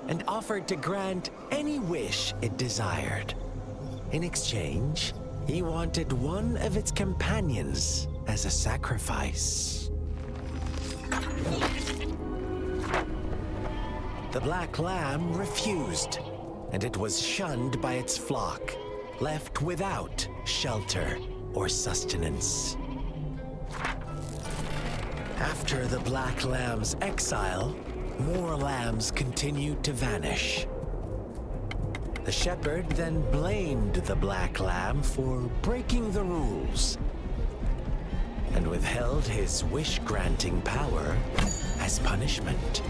and offered to grant any wish it desired. In exchange, he wanted one of its companions as a sacrifice. The black lamb refused, and it was shunned by its flock, left without shelter or sustenance. After the black lamb's exile, more lambs continued to vanish. The shepherd then blamed the black lamb for breaking the rules and withheld his wish-granting power as punishment.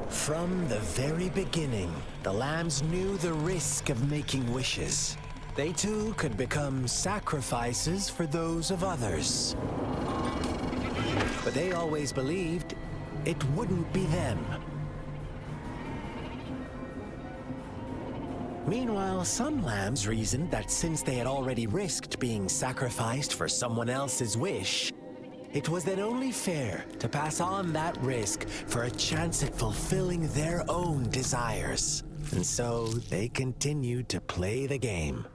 From the very beginning, the lambs knew the risk of making wishes. They too could become sacrifices for those of others. But they always believed it wouldn't be them. Meanwhile, some lambs reasoned that since they had already risked being sacrificed for someone else's wish, it was then only fair to pass on that risk for a chance at fulfilling their own desires. And so they continued to play the game.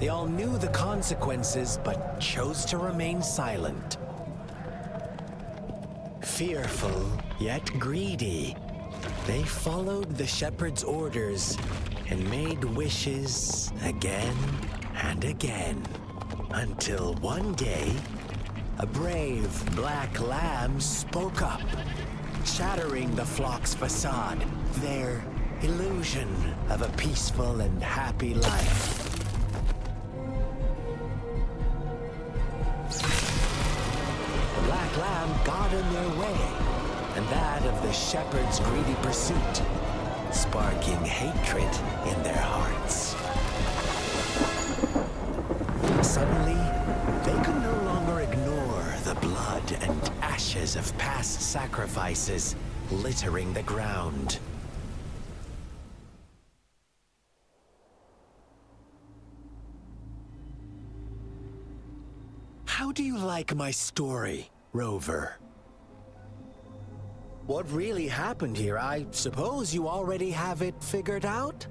They all knew the consequences, but chose to remain silent. Fearful, yet greedy, they followed the shepherd's orders and made wishes again and again. Until one day, a brave black lamb spoke up, shattering the flock's facade, their illusion of a peaceful and happy life. The black lamb got in their way, and that of the shepherd's greedy pursuit, sparking hatred in their hearts. Suddenly, they could no longer ignore the blood and ashes of past sacrifices littering the ground. How do you like my story, Rover? What really happened here? I suppose you already have it figured out?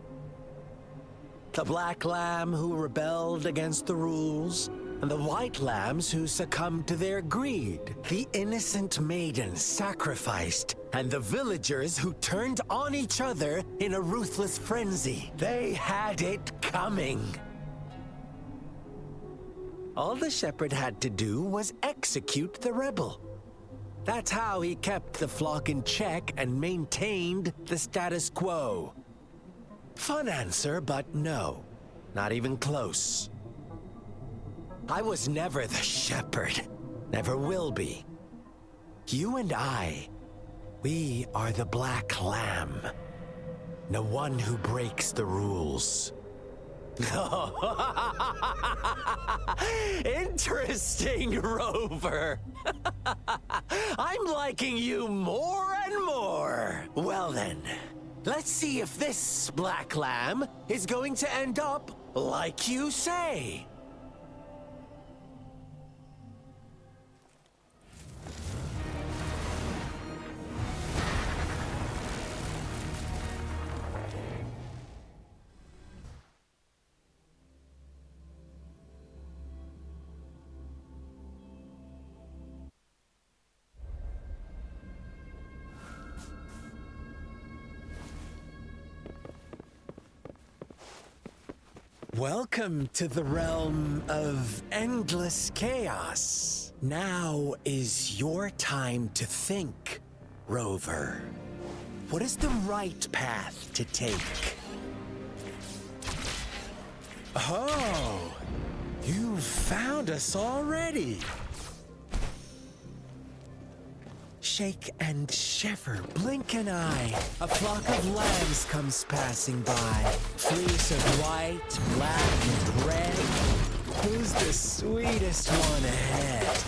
The black lamb who rebelled against the rules, and the white lambs who succumbed to their greed. The innocent maiden sacrificed, and the villagers who turned on each other in a ruthless frenzy. They had it coming. All the shepherd had to do was execute the rebel. That's how he kept the flock in check and maintained the status quo. Fun answer, but no. Not even close. I was never the shepherd. Never will be. You and I, we are the black lamb. The one who breaks the rules. Interesting, Rover. I'm liking you more and more. Well then, let's see if this black lamb is going to end up like you say. Welcome to the realm of endless chaos. Now is your time to think, Rover. What is the right path to take? Oh, you've found us already. Shake and shiver, blink an eye. A flock of lambs comes passing by. Fleece of white, black, and red. Who's the sweetest one ahead?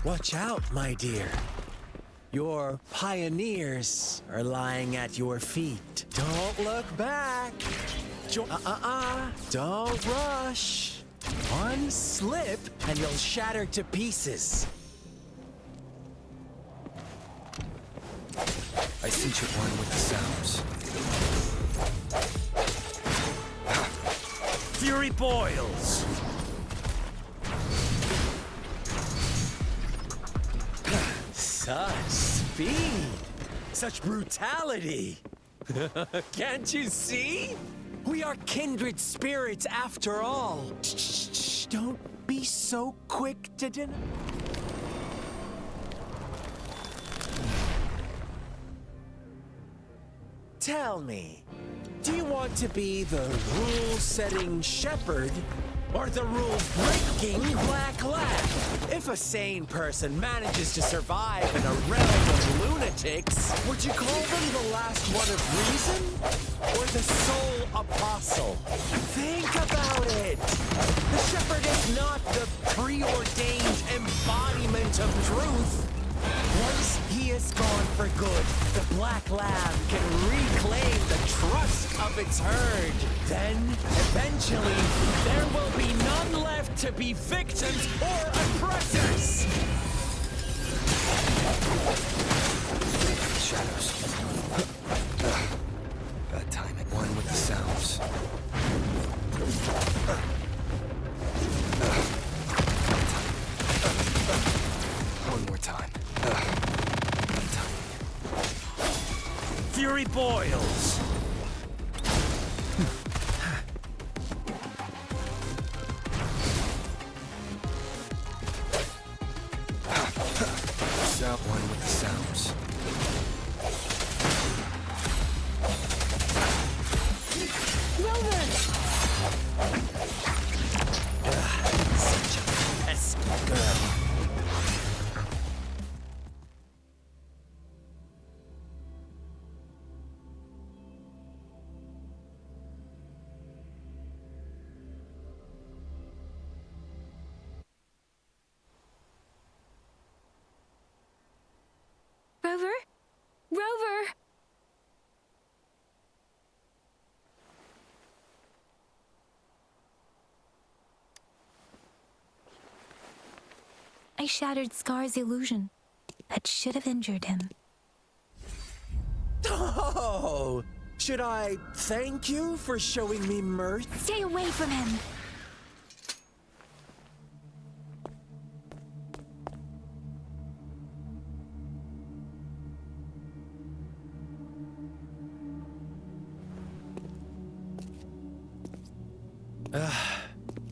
Watch out, my dear. Your pioneers are lying at your feet. Don't look back. Don't rush. One slip and you'll shatter to pieces. I cinch at one with the sounds. Fury boils. Such speed! Such brutality! Can't you see? We are kindred spirits after all. Shh, don't be so quick to deny. Tell me, do you want to be the rule-setting shepherd or the rule-breaking black lamb? If a sane person manages to survive in a realm of lunatics, would you call them the last one of reason or the sole apostle? Think about it. The shepherd is not the preordained embodiment of truth. Once he Arceus gone for good, the Black Lamb can reclaim the trust of its herd. Then, eventually, there will be none left to be victims or oppressors. Shadows. Bad timing. One with the sounds. One more time. Fury boils. One with the sounds. Such a pesky girl. Rover? Rover! I shattered Scar's illusion. That should have injured him. Oh! Should I thank you for showing me mirth? Stay away from him!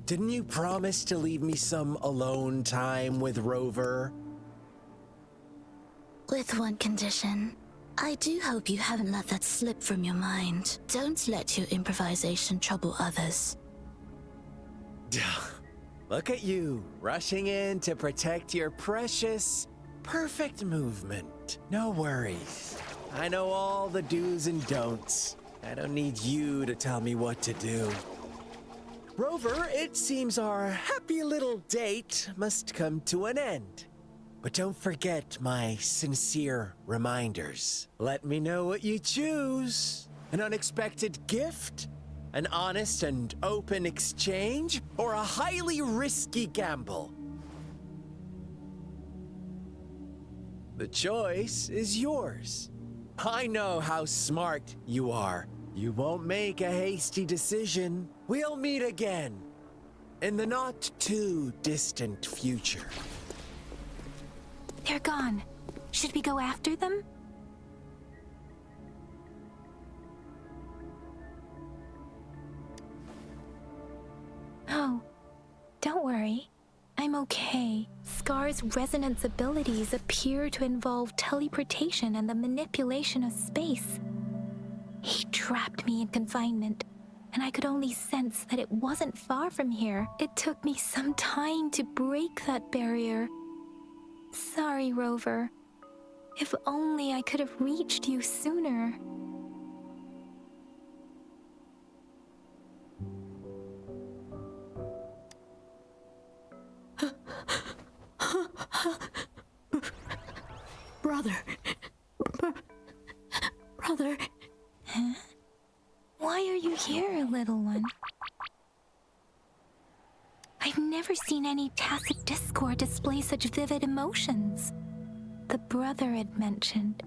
Didn't you promise to leave me some alone time with Rover? With one condition. I do hope you haven't let that slip from your mind. Don't let your improvisation trouble others. Look at you, rushing in to protect your precious, perfect movement. No worries. I know all the do's and don'ts. I don't need you to tell me what to do. Rover, it seems our happy little date must come to an end. But don't forget my sincere reminders. Let me know what you choose. An unexpected gift? An honest and open exchange? Or a highly risky gamble? The choice is yours. I know how smart you are. You won't make a hasty decision. We'll meet again in the not too distant future. They're gone. Should we go after them? Oh, don't worry. I'm okay. Scar's resonance abilities appear to involve teleportation and the manipulation of space. He trapped me in confinement, and I could only sense that it wasn't far from here. It took me some time to break that barrier. Sorry, Rover. If only I could have reached you sooner. Brother. Brother. Huh? Why are you here, little one? I've never seen any tacit discord display such vivid emotions. The brother had mentioned.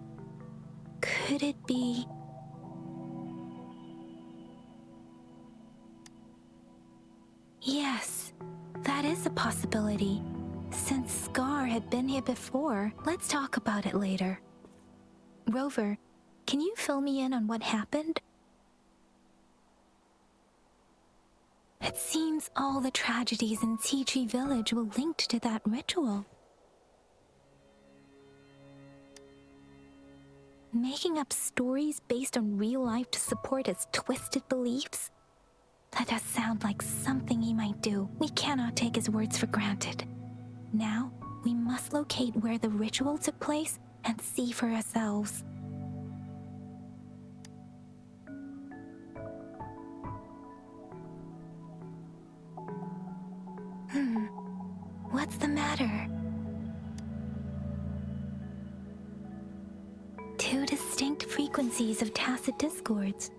Could it be... Yes, that is a possibility. Since Scar had been here before, let's talk about it later. Rover, can you fill me in on what happened? It seems all the tragedies in V-très Village were linked to that ritual. Making up stories based on real life to support his twisted beliefs? That does sound like something he might do. We cannot take his words for granted. Now, we must locate where the ritual took place and see for ourselves. What's the matter? Two distinct frequencies of tacit discords.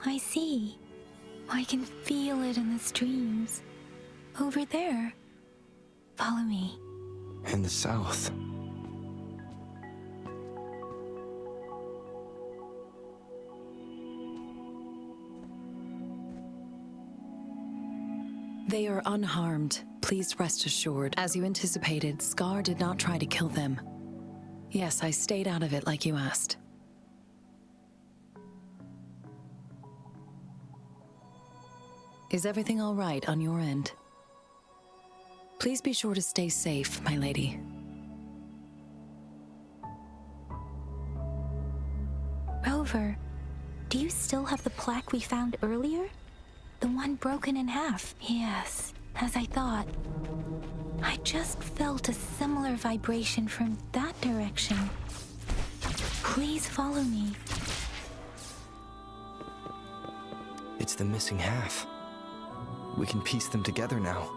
I see. I can feel it in the streams. Over there. Follow me. In the south. They are unharmed. Please rest assured. As you anticipated, Scar did not try to kill them. Yes, I stayed out of it like you asked. Is everything all right on your end? Please be sure to stay safe, my lady. Rover, do you still have the plaque we found earlier? The one broken in half? Yes, as I thought. I just felt a similar vibration from that direction. Please follow me. It's the missing half. We can piece them together now.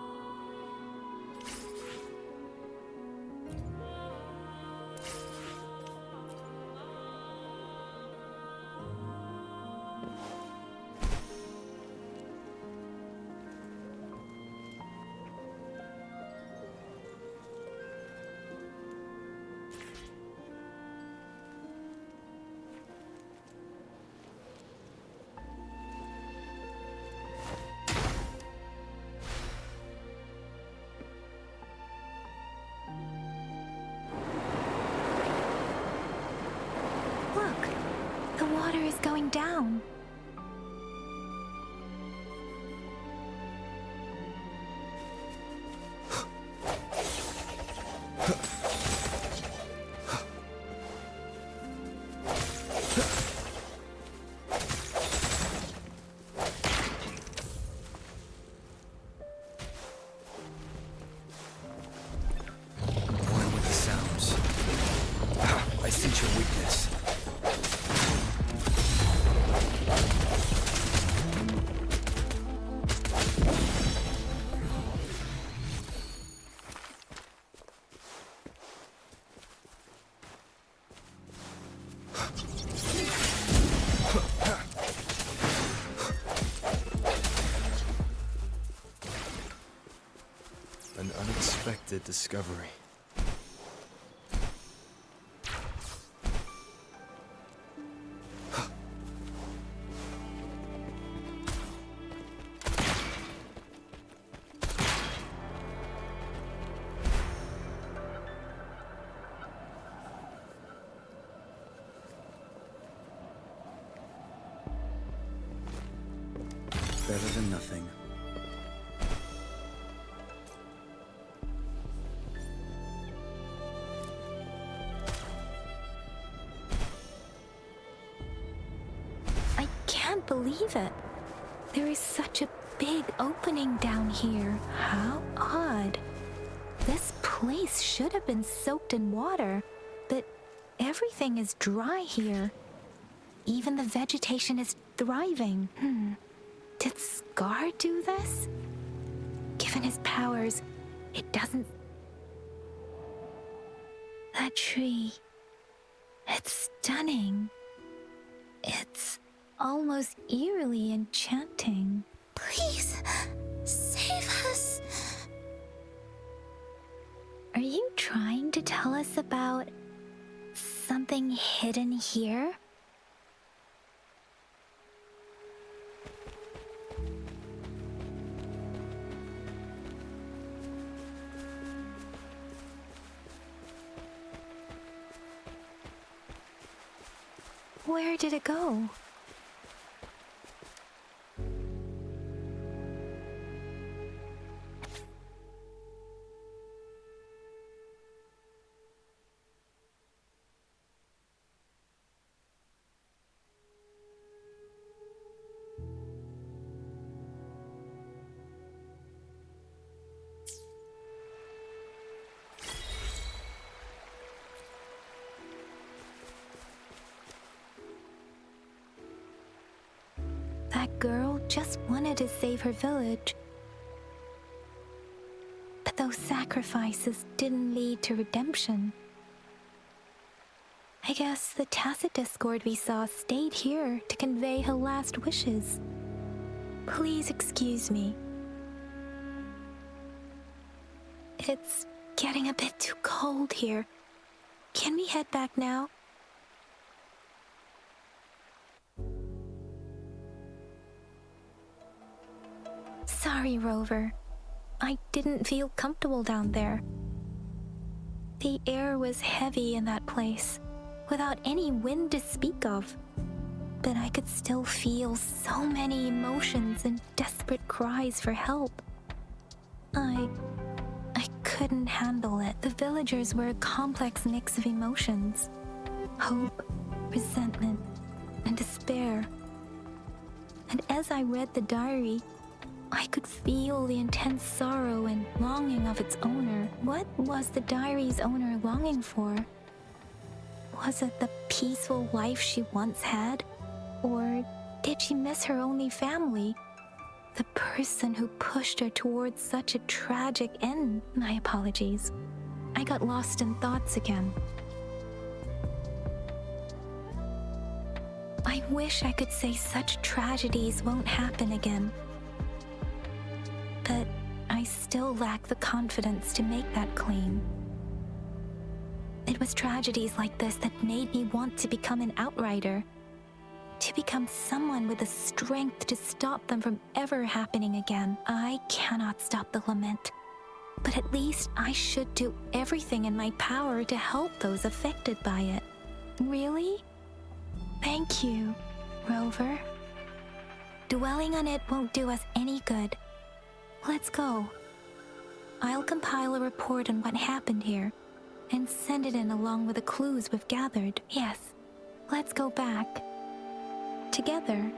The water is going down. One with the sounds. I sense your weakness. An unexpected discovery. Better than nothing. I can't believe it. There is such a big opening down here. How odd. This place should have been soaked in water, but everything is dry here. Even the vegetation is thriving. Did Scar do this? Given his powers, it doesn't... That tree... It's stunning. It's almost eerily enchanting. Please, save us. Are you trying to tell us about something hidden here? Where did it go? That girl just wanted to save her village. But those sacrifices didn't lead to redemption. I guess the tacit discord we saw stayed here to convey her last wishes. Please excuse me. It's getting a bit too cold here. Can we head back now? Sorry, Rover. I didn't feel comfortable down there. The air was heavy in that place, without any wind to speak of. But I could still feel so many emotions and desperate cries for help. I couldn't handle it. The villagers were a complex mix of emotions. Hope, resentment, and despair. And as I read the diary, I could feel the intense sorrow and longing of its owner. What was the diary's owner longing for? Was it the peaceful life she once had? Or did she miss her only family? The person who pushed her towards such a tragic end? My apologies. I got lost in thoughts again. I wish I could say such tragedies won't happen again. But I still lack the confidence to make that claim. It was tragedies like this that made me want to become an outrider. To become someone with the strength to stop them from ever happening again. I cannot stop the lament, but at least I should do everything in my power to help those affected by it. Really? Thank you, Rover. Dwelling on it won't do us any good. Let's go. I'll compile a report on what happened here and send it in along with the clues we've gathered. Yes, let's go back. Together.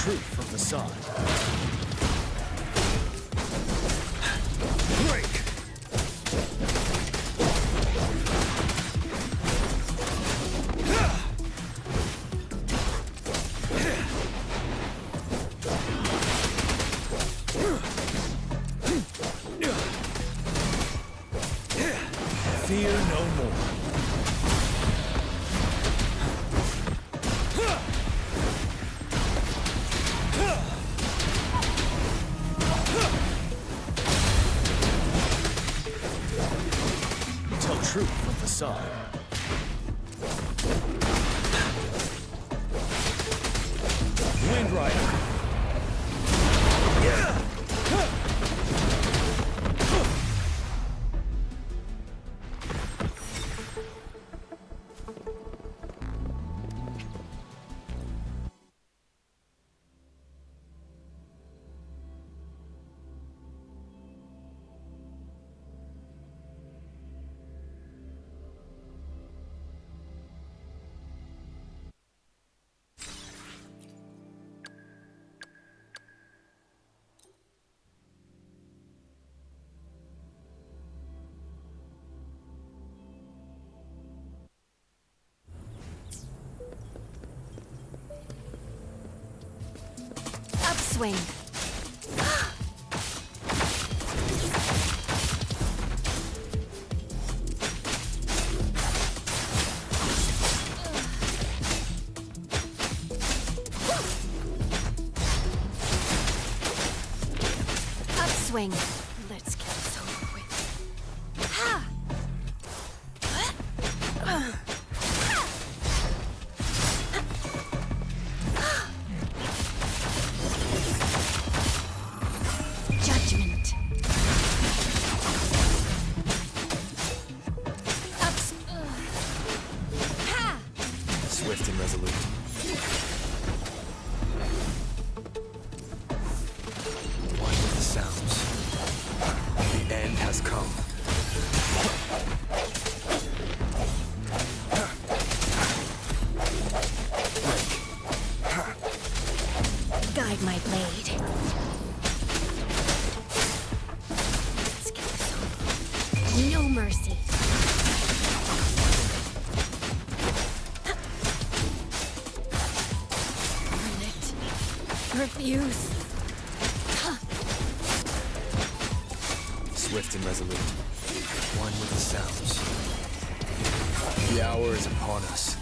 Truth from the side. Break! Fear no more. Truth from the side. Wind Rider. Yeah. Upswing. Upswing. Let's get this over with. Ha! Judgment. Ha! Swift and resolute. One with the sounds. The end has come. Guide my blade. Let's get this over. No mercy. Burn it. Refuse. Swift and resolute. One with the sounds. The hour is upon us.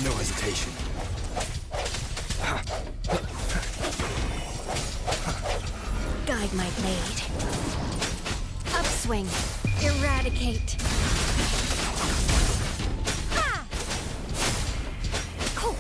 No hesitation. Guide my blade. Upswing. Eradicate. Ah! Cool.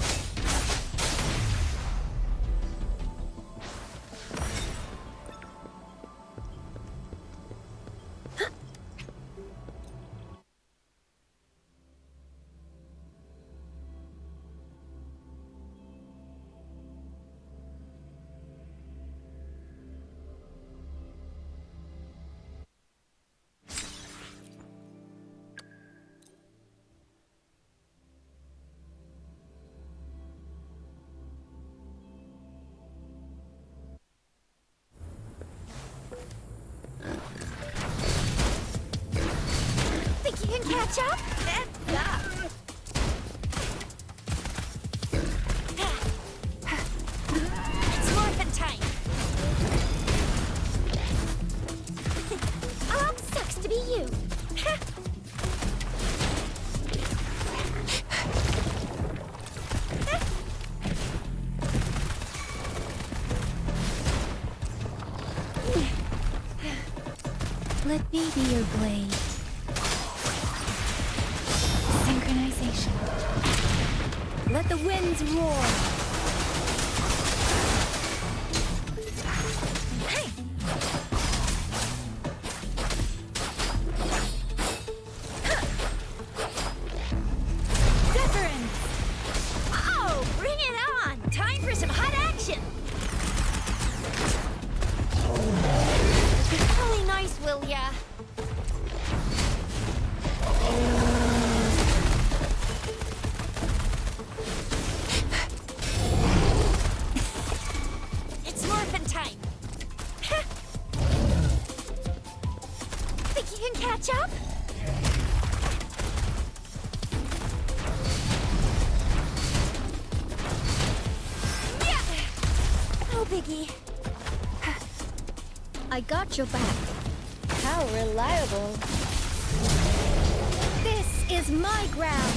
Think you can catch up? It's morphin' time. Sucks to be you. Let me be your blade. Synchronization. Let the winds roar. Hey! Wuthering! Oh, bring it on! Time for some hot action! Be really nice, will ya? It's morphin' time. Think you can catch up? Yeah. No biggie. I got your back. How reliable. This is my ground.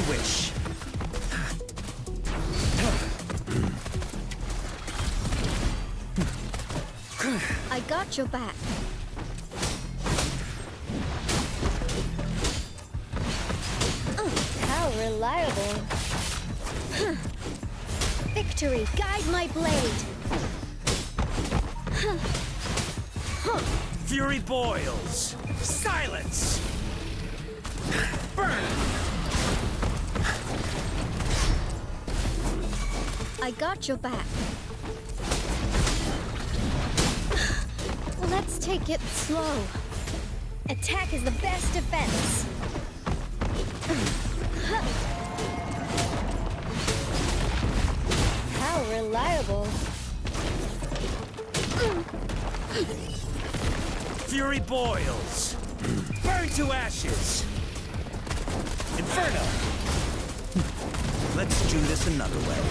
wish. I got your back. How reliable. Victory, guide my blade. Fury boils. Silence! Burn! I got your back. Let's take it slow. Attack is the best defense. How reliable. Fury boils. Burn to ashes. Inferno. Let's do this another way.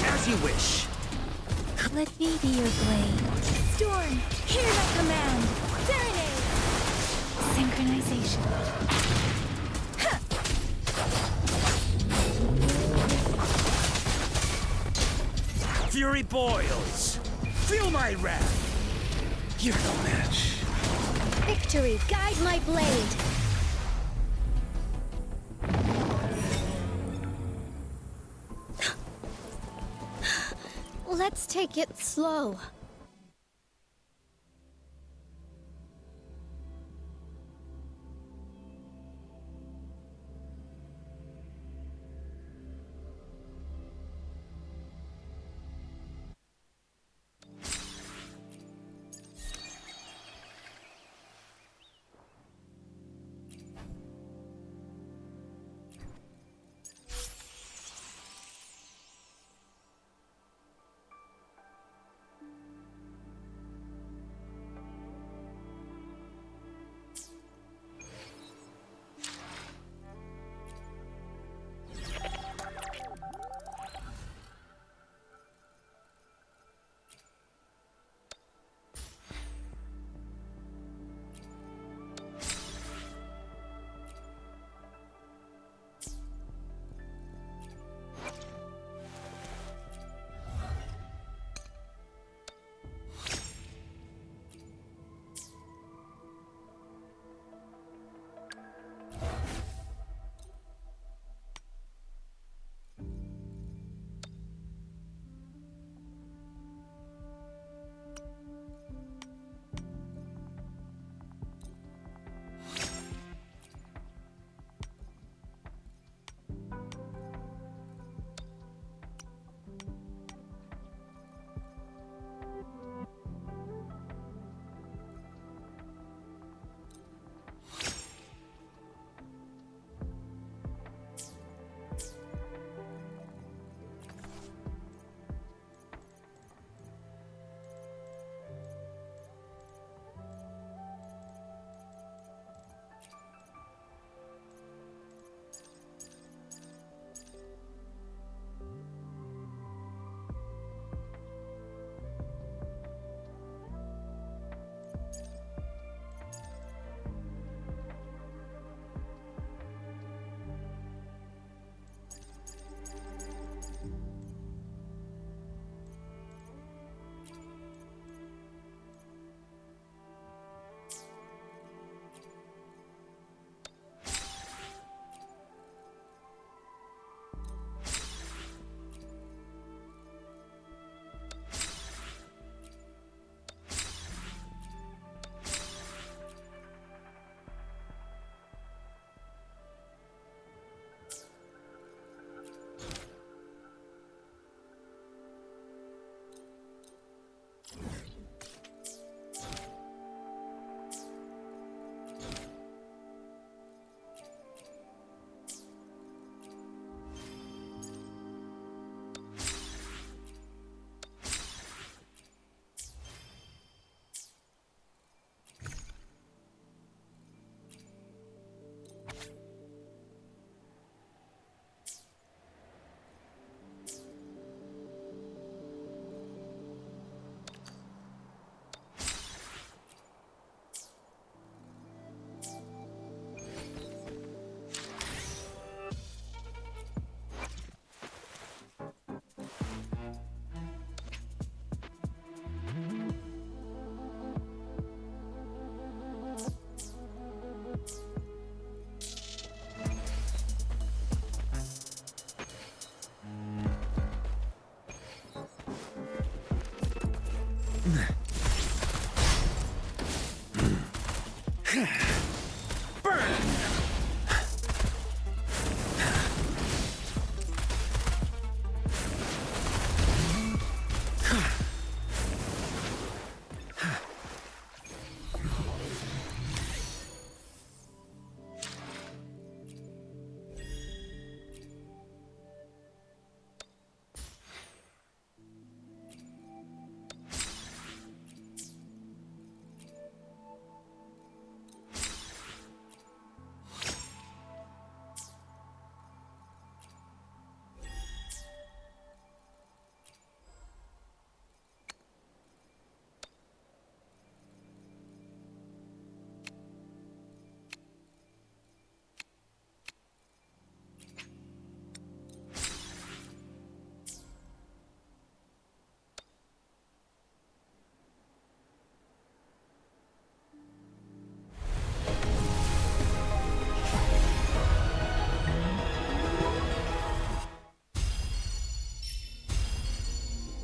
As you wish. Let me be your blade. Storm, hear my command. Serenade. Synchronization. Fury boils. Feel my wrath. You're no match. Victory, guide my blade. Let's take it slow.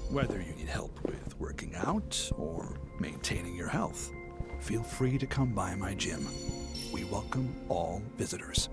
Whether you need help with working out or maintaining your health, feel free to come by my gym. We welcome all visitors.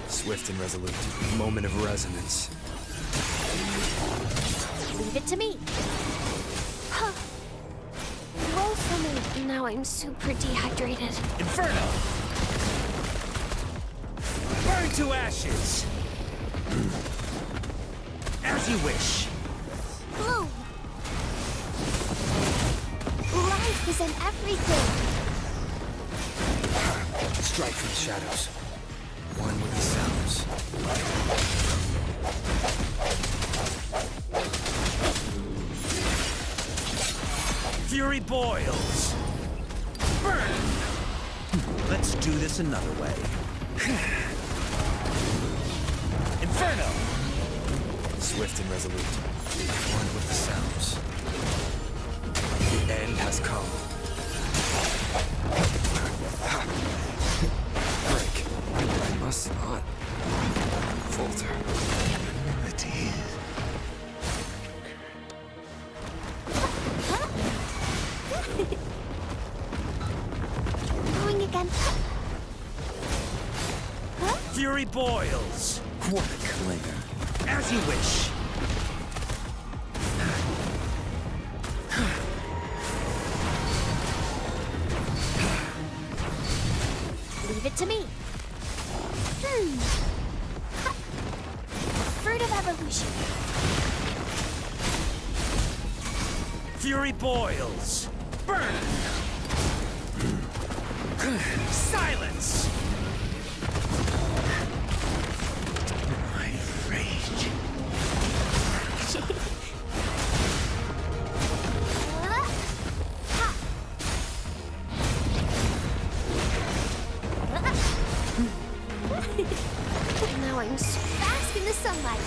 Swift and resolute. Moment of resonance. Leave it to me. Huh. Roll for me. Now I'm super dehydrated. Inferno! Burn to ashes! As you wish. Blue! Life is in everything. Strike from the shadows. One with the sounds. Fury boils. Burn! Let's do this another way. Inferno! Swift and resolute. One with the sounds. The end has come. Break. I must not falter. Humility. Going again. Fury boils. What a clinger. As you wish. Leave it to me. Fruit of evolution. Fury boils. Burn! Silence! My rage. Now I'm so fast in the sunlight.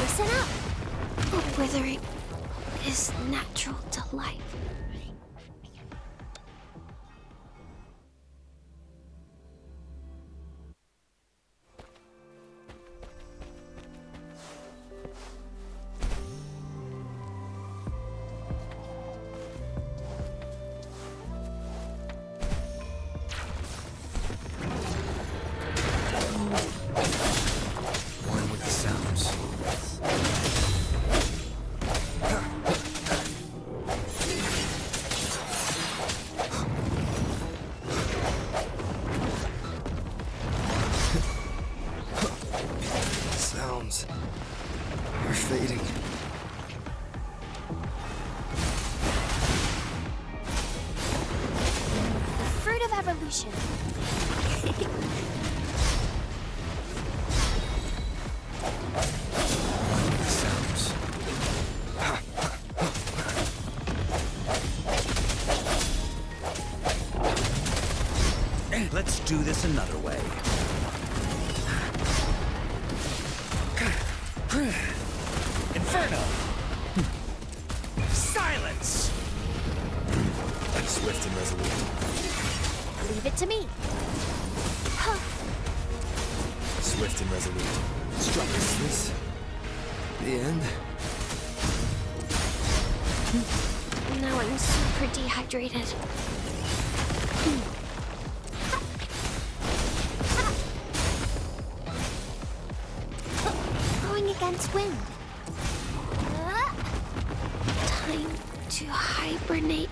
Listen up. Withering is natural to life. One with the sounds. Sounds are fading. Fruit of evolution. One with the sounds. Let's do this another way. Inferno! Silence! Swift and resolute. Leave it to me. Swift and resolute. Strike. Is this the end? Now I'm super dehydrated. its wind. Time to hibernate.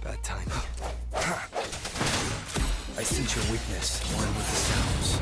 Bad timing. I sense your weakness, one with the sounds.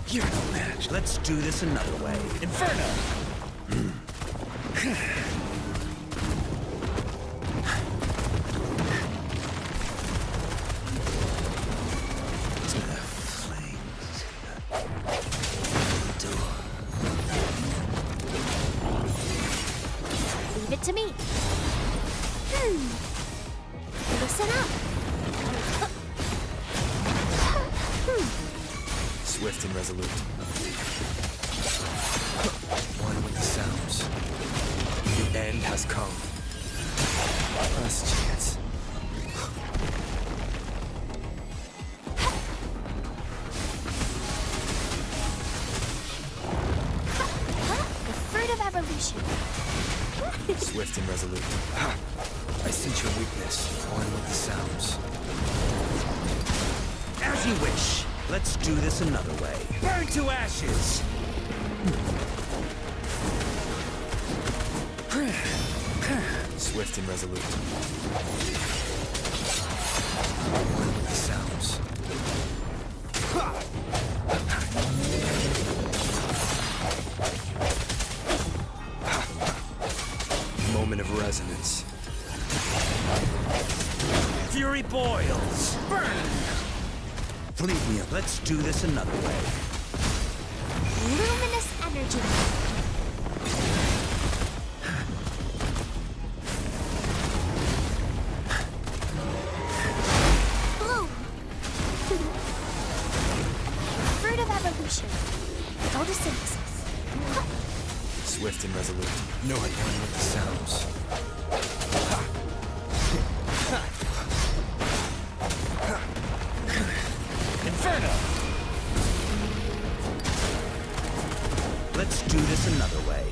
You're no match. Let's do this another way. Inferno! Leave it to me. Listen up. Swift and resolute. One with the sounds. The end has come. Last chance. The fruit of evolution. Swift and resolute. I sense your weakness. One with the sounds. As you wish. Let's do this another way. Burn to ashes! Swift and resolute. One with the sounds. Moment of resonance. Fury boils! Burn! Leave me. Let's do this another way. Luminous energy. Bloom. Fruit of evolution. Photosynthesis. Swift and resolute. No one with the sounds. Inferno! Let's do this another way.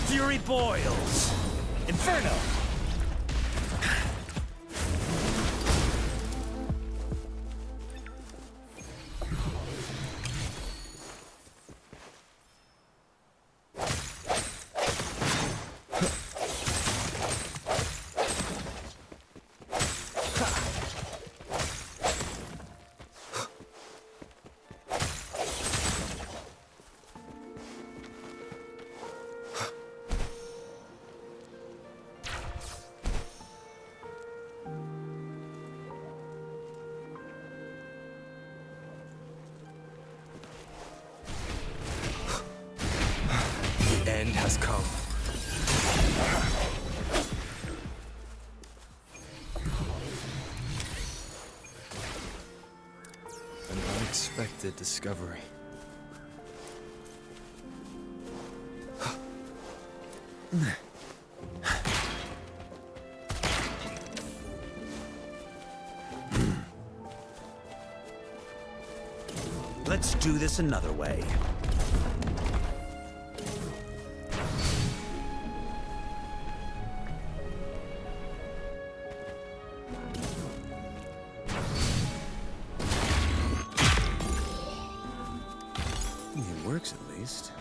Fury boils! Inferno! End has come. An unexpected discovery. Let's do this another way. It works at least.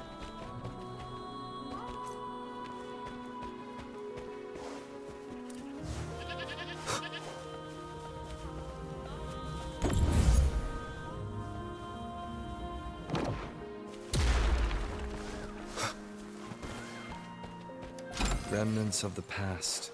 Remnants of the past.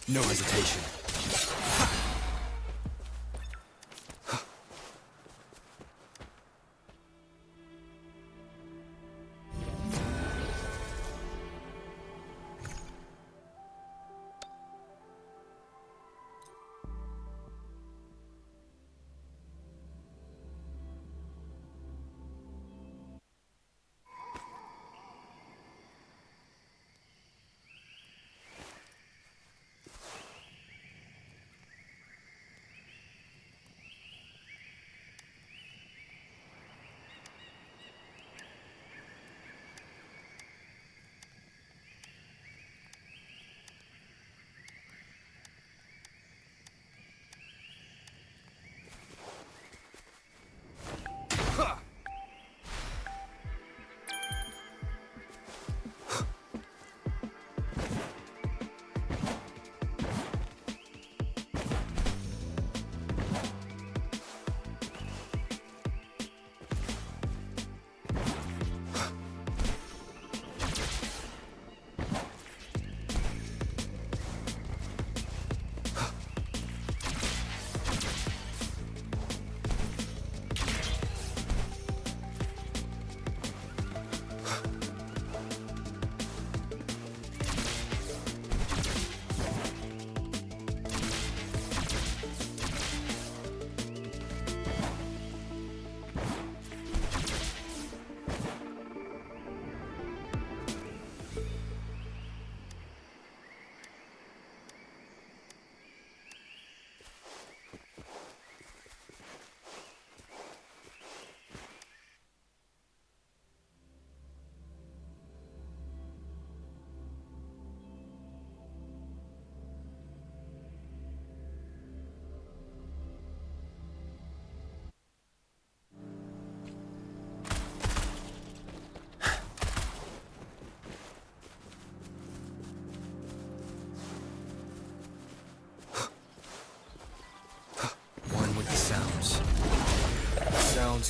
No hesitation.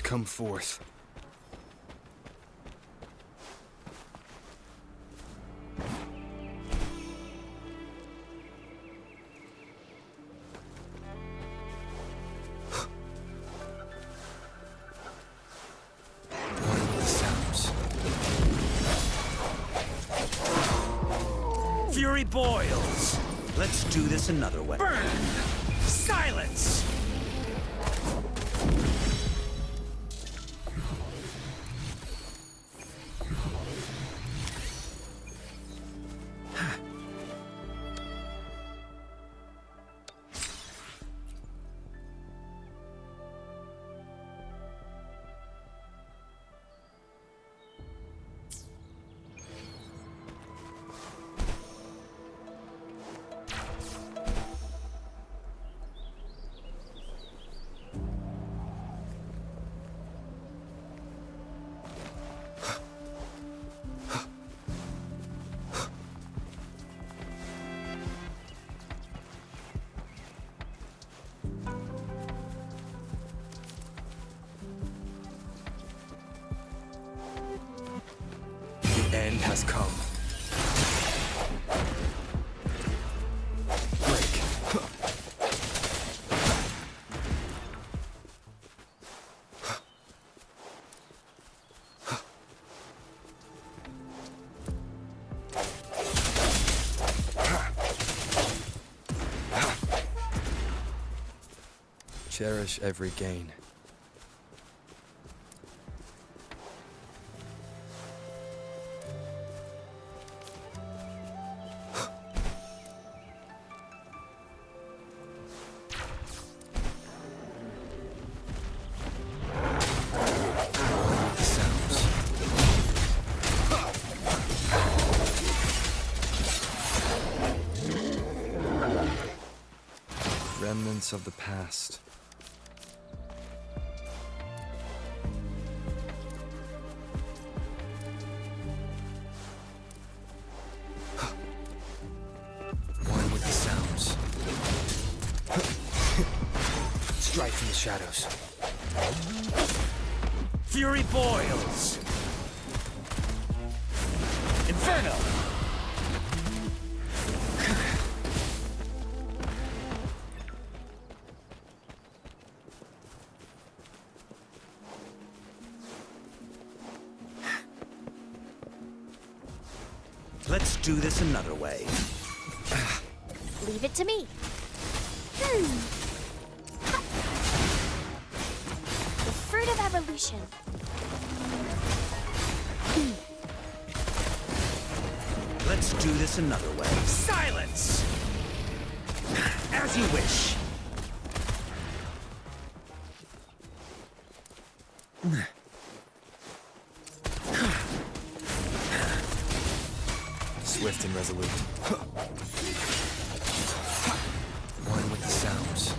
Come forth. One with the sounds. Fury boils. Let's do this another way. Burn! Silence! has come. Break. Cherish every gain. Remnants of the past. One with the sounds. Strike from the shadows. Fury boils! Inferno! Let's do this another way. Leave it to me. The fruit of evolution. Let's do this another way. Silence! As you wish. Swift and resolute. One with the sounds.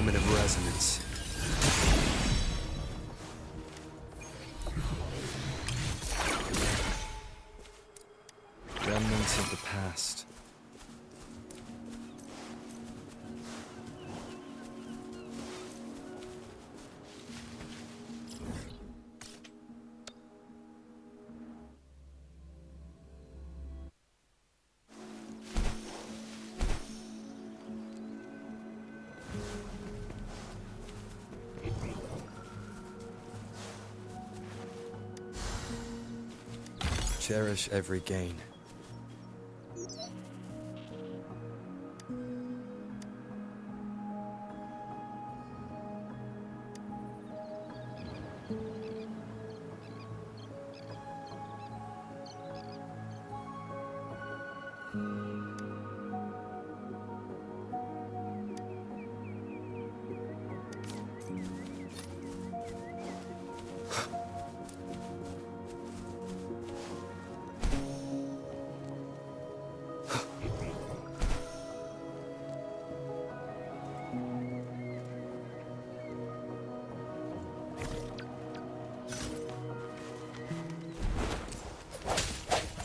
Moment of resonance. Remnants of the past. Cherish every gain.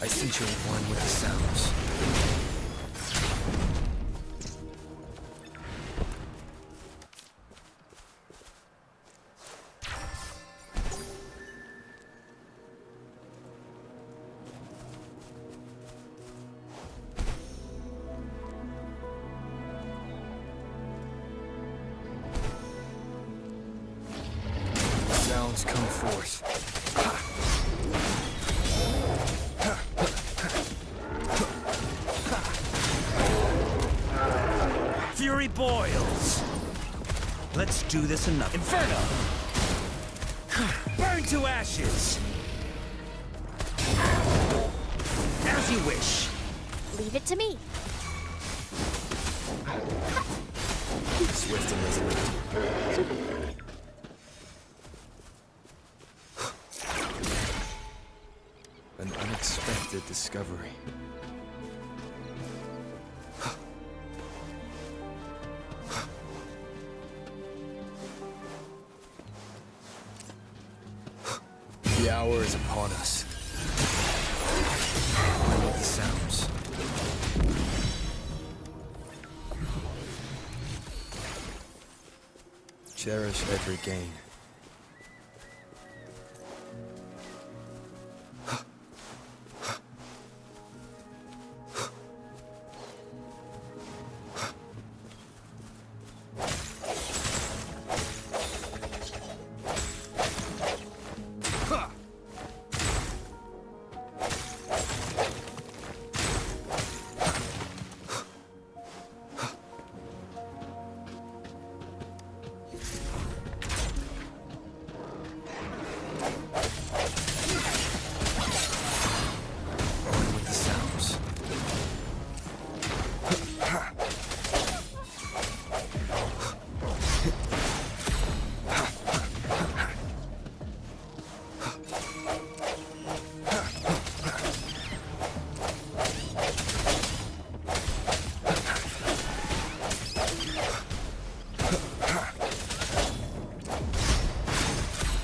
I sense you're one with the sounds. Sounds come forth. Fury boils. Let's do this enough. Inferno! Burn to ashes! As you wish. Leave it to me. Swift and resolute. An unexpected discovery. The hour is upon us. One with the sounds. Cherish every gain.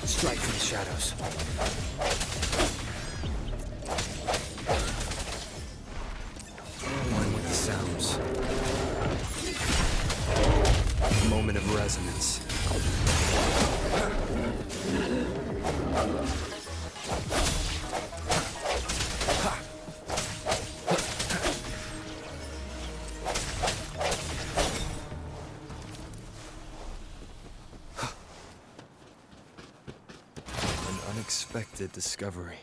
Strike from the shadows. One with the sounds. Moment of resonance. Unexpected discovery.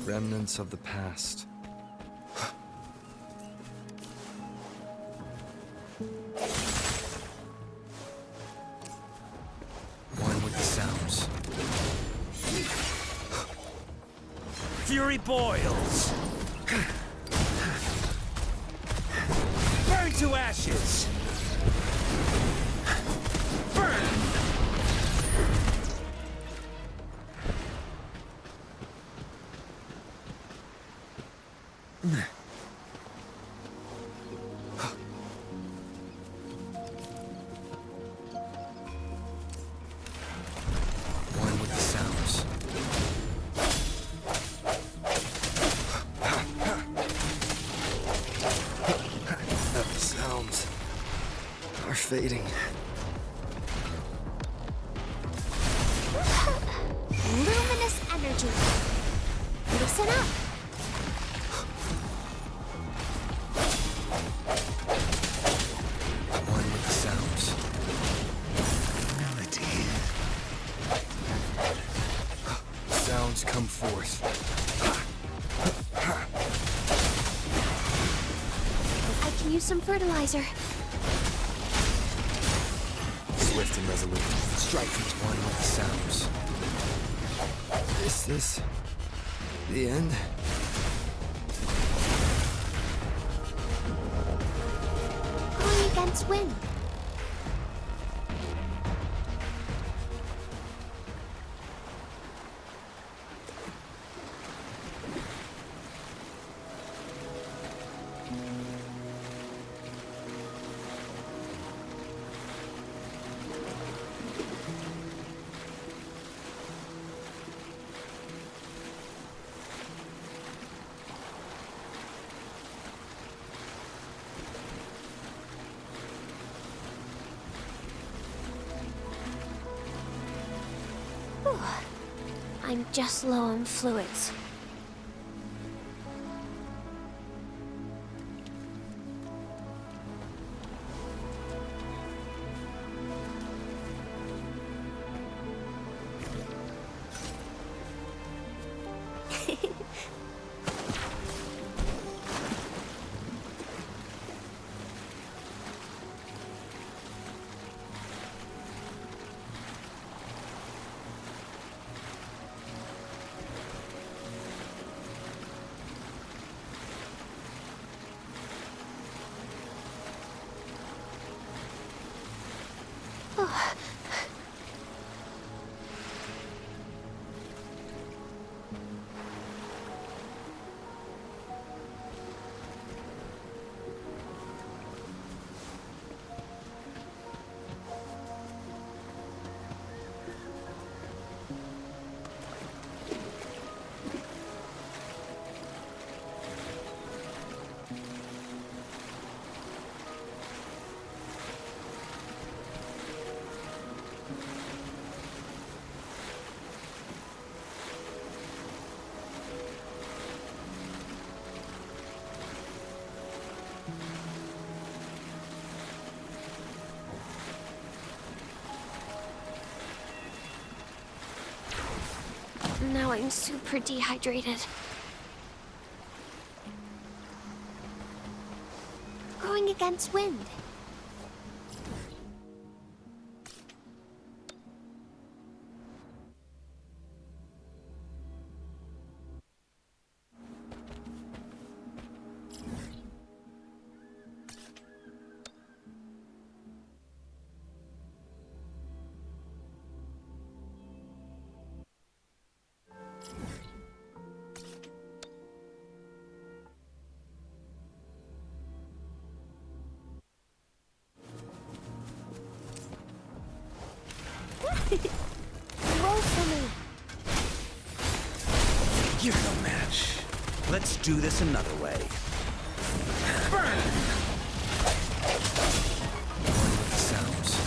remnants of the past. One with the sounds. Fury boils! Burn to ashes! Burn! One with the sounds. The sounds are fading. Luminous energy. Listen up. One with the sounds. Melody. Sounds come forth. I can use some fertilizer. Swift and resolute. Strike each one with the sounds. Is this the end? Going against wind. I'm just low on fluids. Now I'm super dehydrated. Going against wind. Roll for me. You're no match. Let's do this another way. Burn! One with the sounds.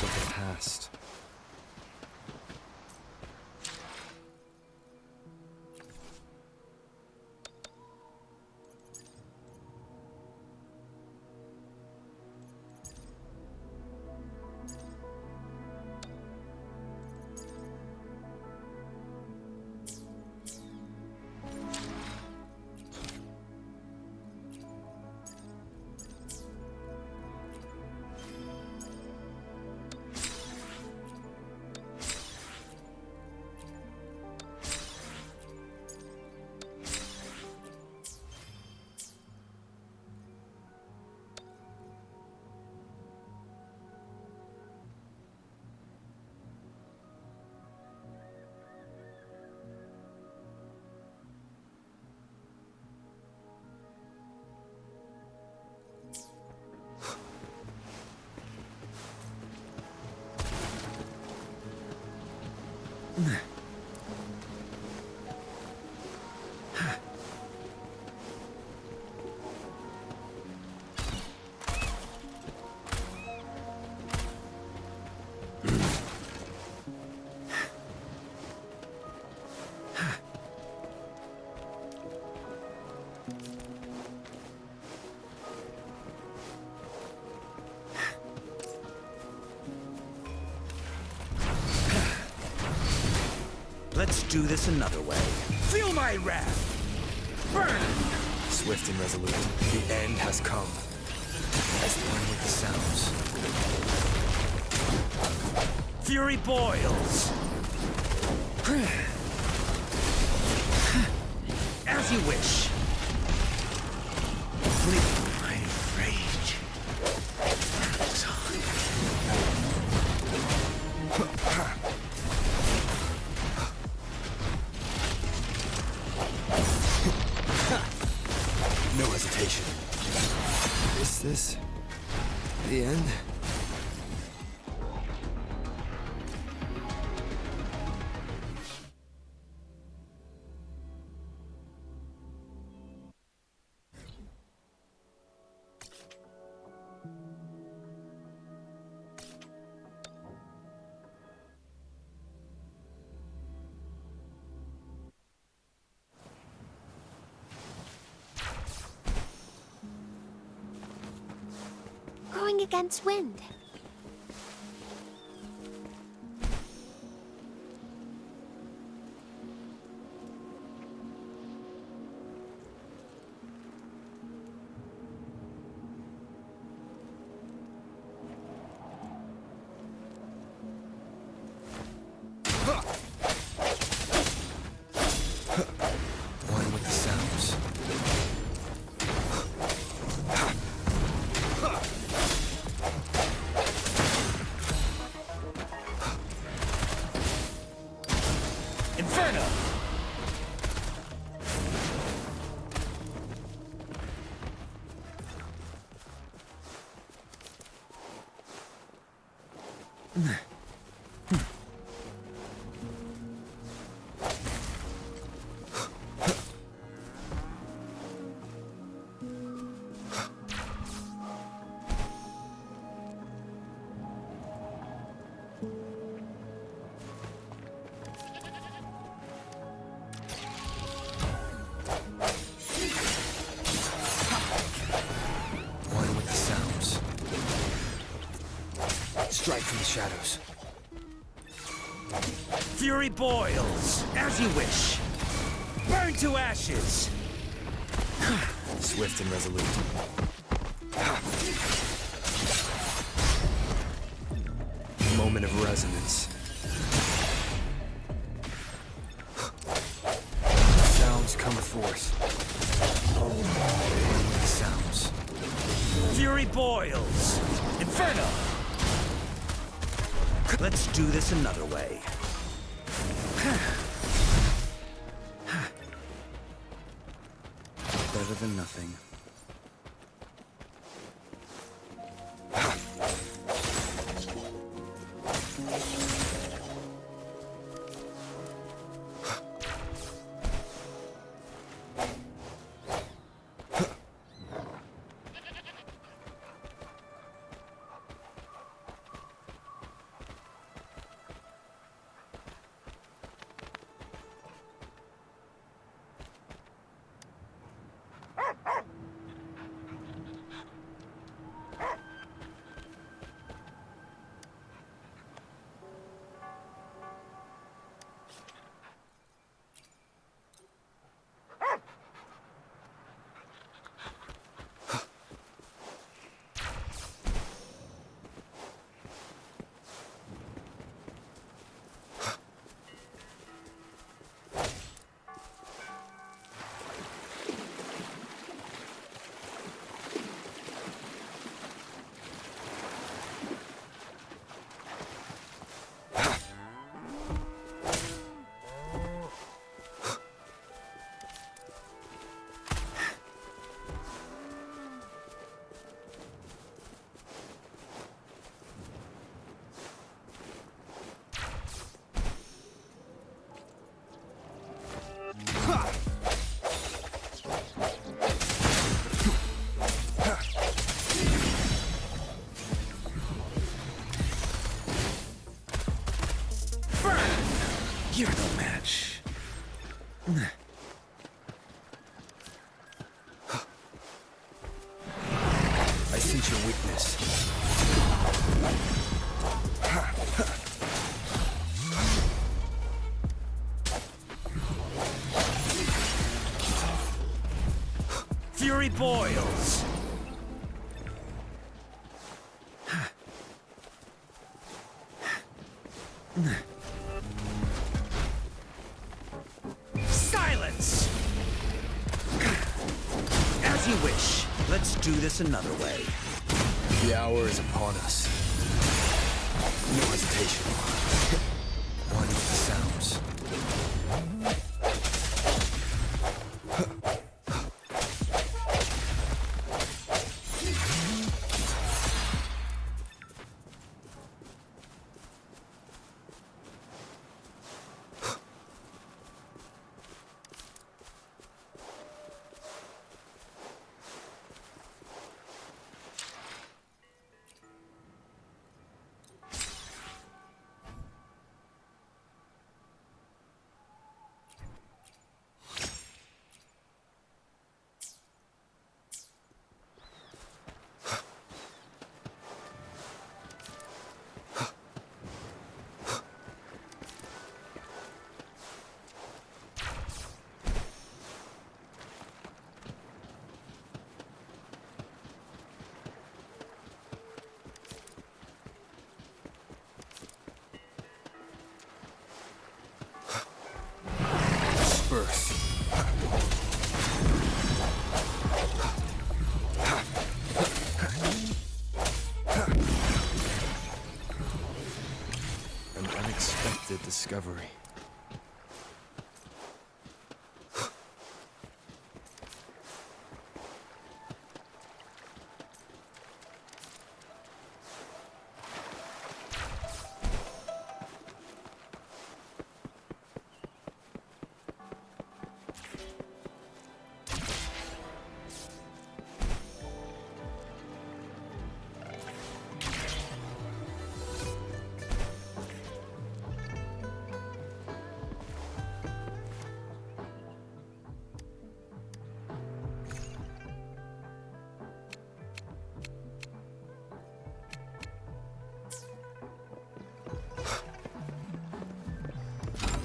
echoes of the past. Let's do this another way. Feel my wrath! Burn! Swift and resolute, the end has come. As one with the sounds. Fury boils! As you wish. Flee my rage. No hesitation. Is this the end? Going against wind. One with the sounds. Inferno! One with the sounds. Strike from the shadows. Fury boils, as you wish. Burn to ashes! Swift and resolute. Moment of resonance. Sounds come forth. One with the sounds. Fury boils! Inferno! Let's do this another way. Better than nothing. You're no match. I sense your weakness. Fury boils! Silence! As you wish. Let's do this another way. The hour is upon us. No hesitation. One with the sounds. Birth. An unexpected discovery.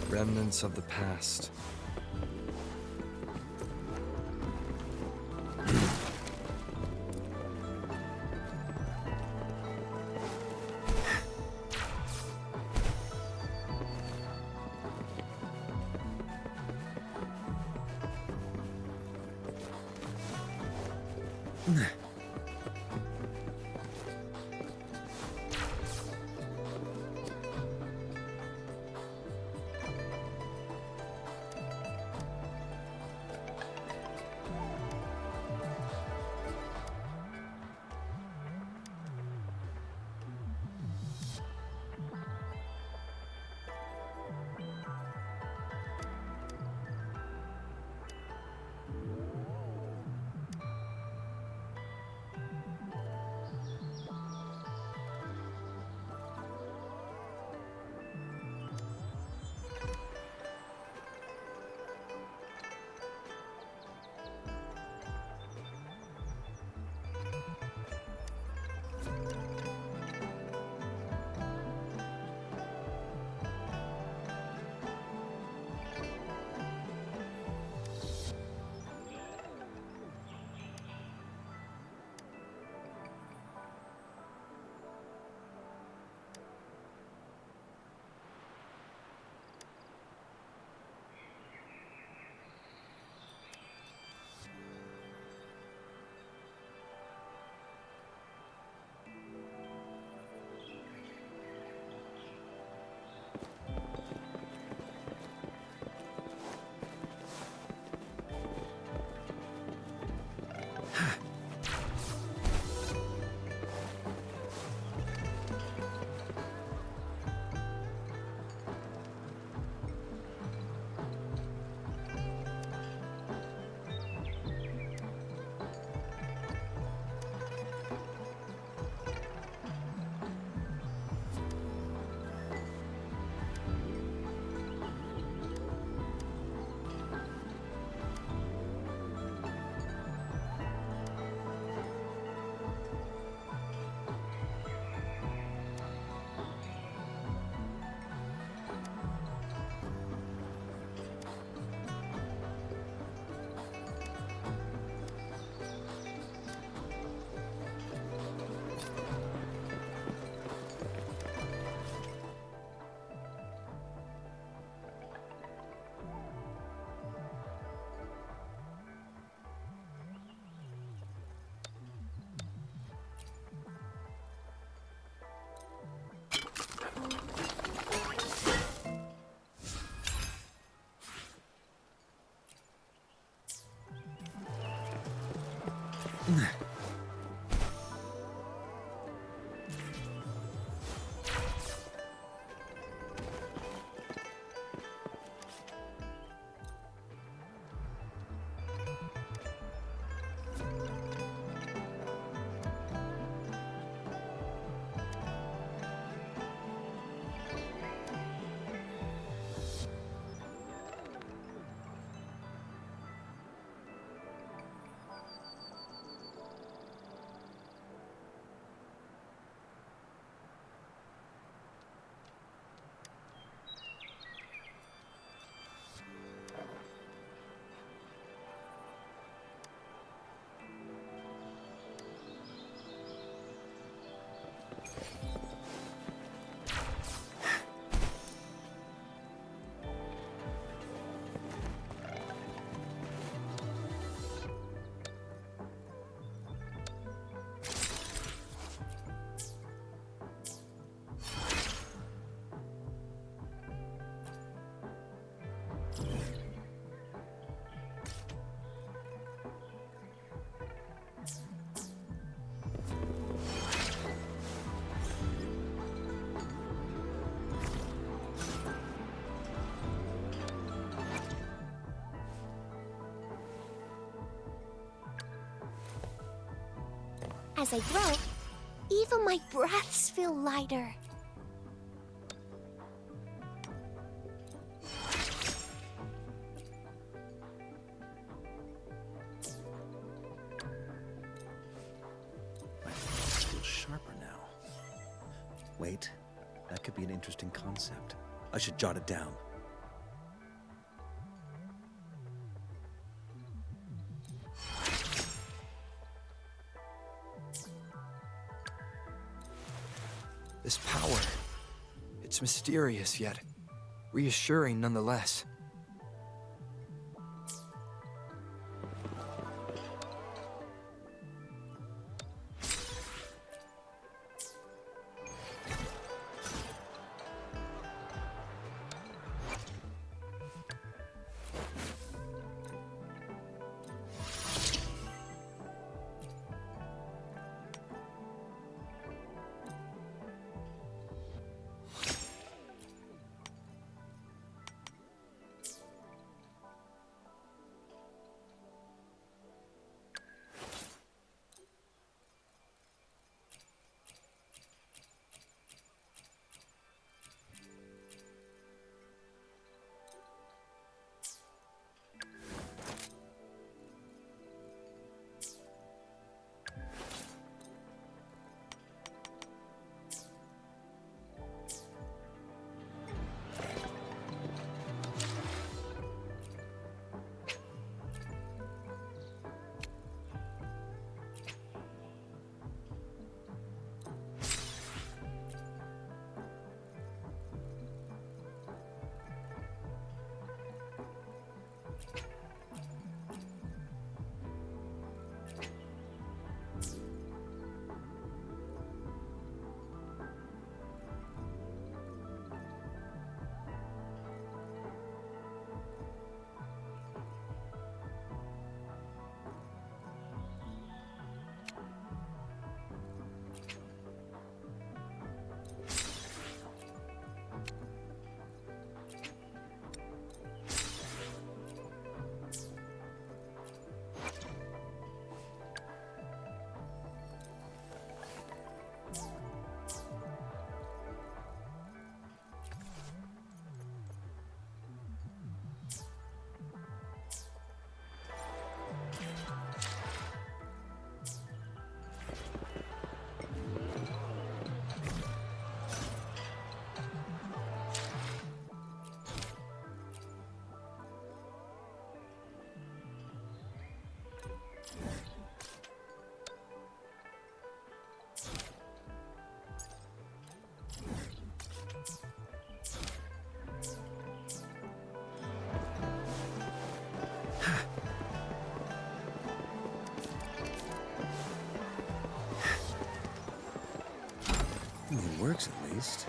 Remnants of the past. As I grow, even my breaths feel lighter. My fingers feel sharper now. Wait, that could be an interesting concept. I should jot it down. This power, it's mysterious yet reassuring nonetheless. It works at least.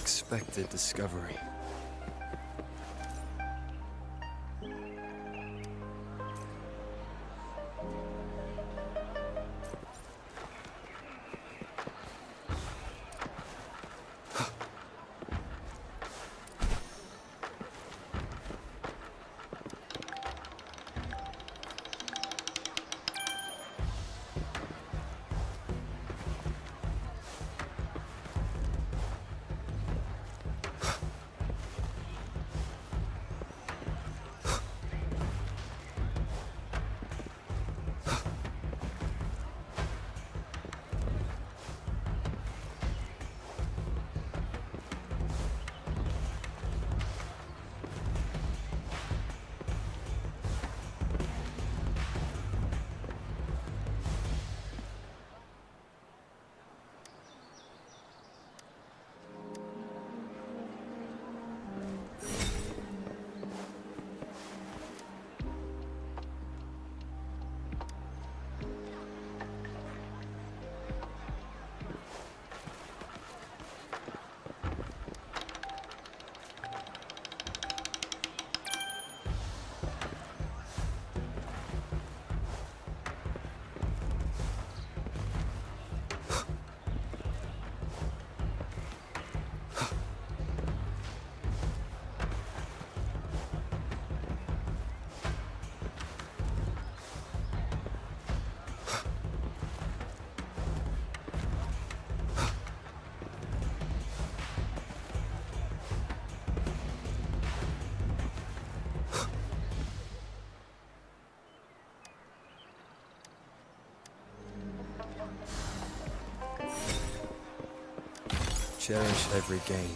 unexpected discovery. Cherish every gain.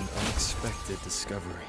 Unexpected discovery.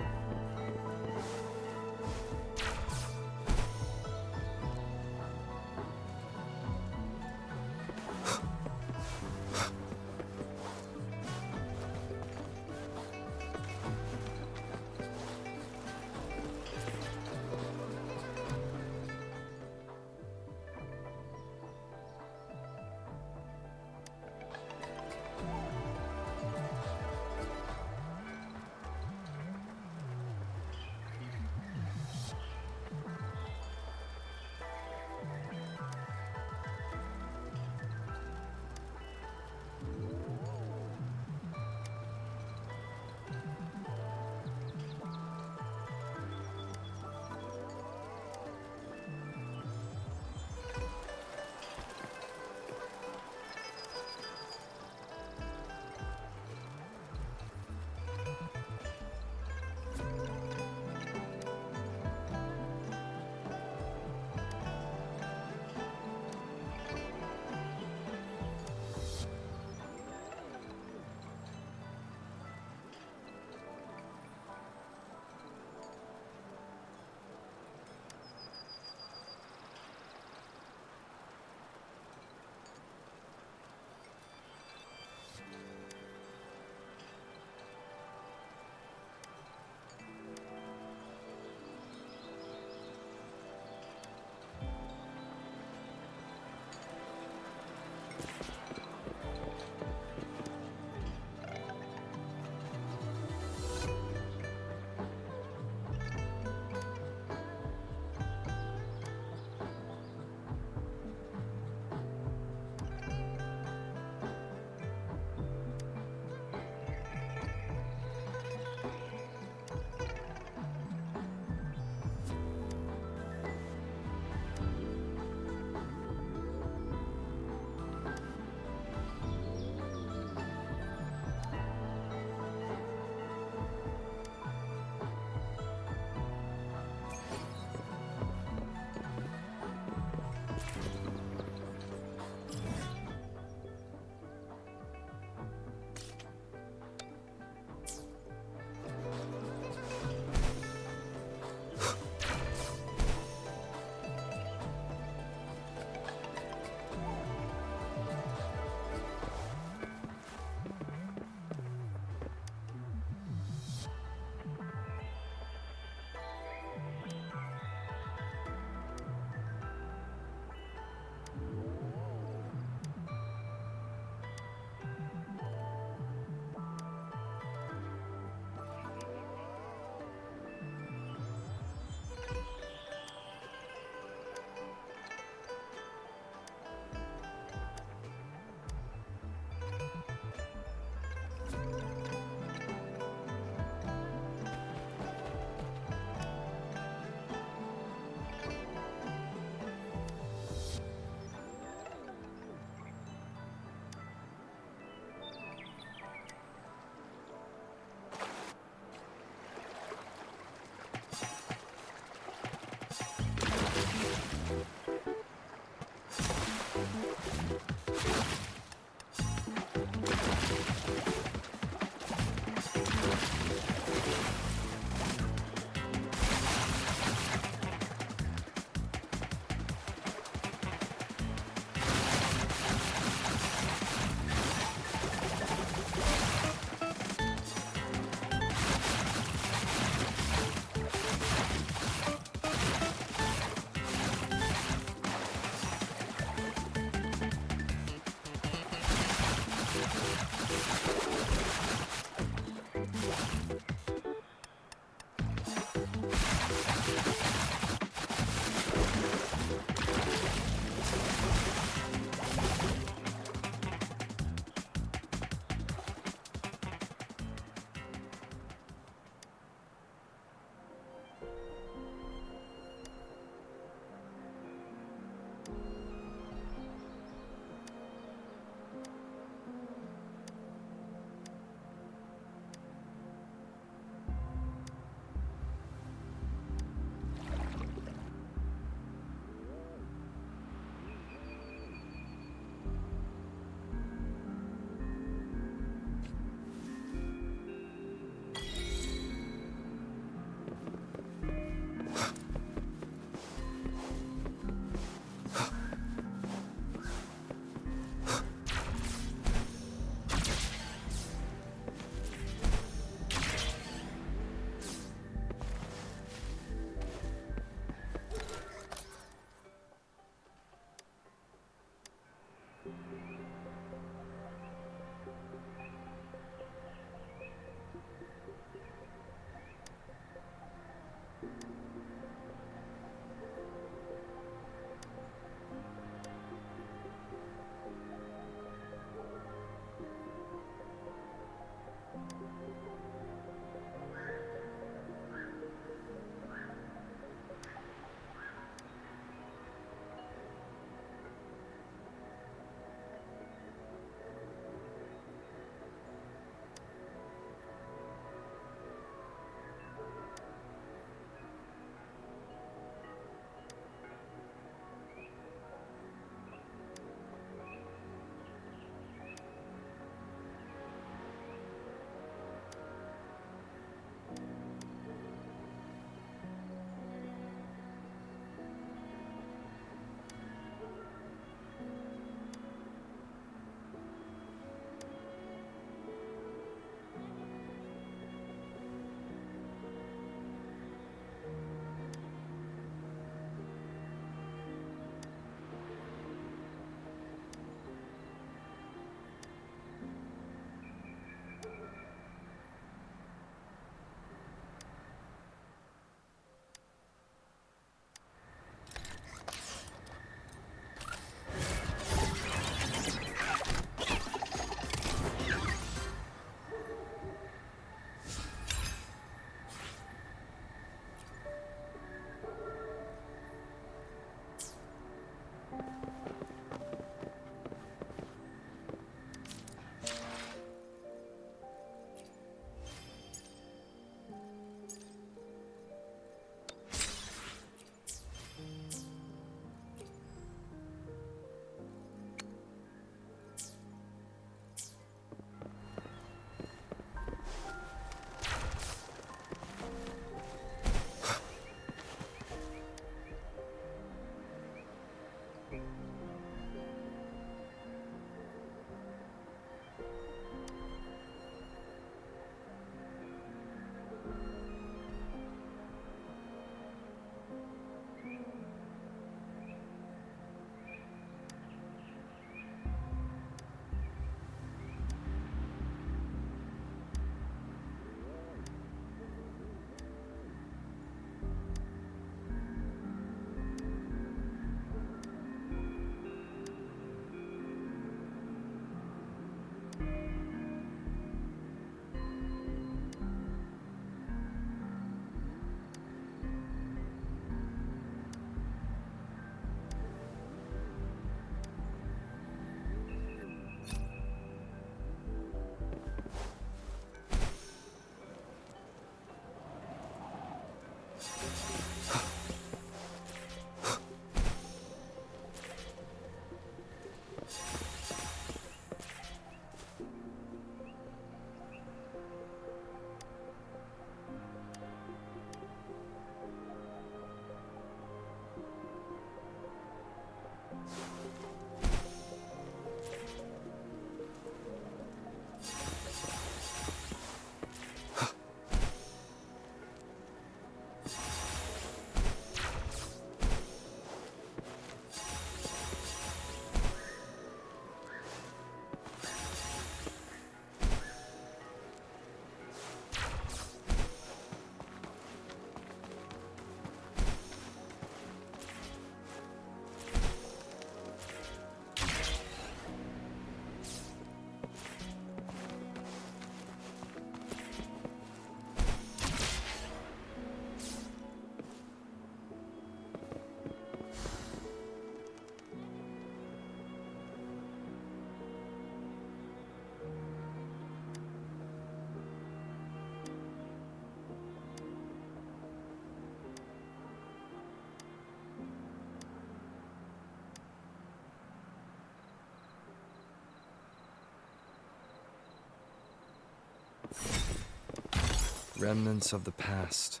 Remnants of the past.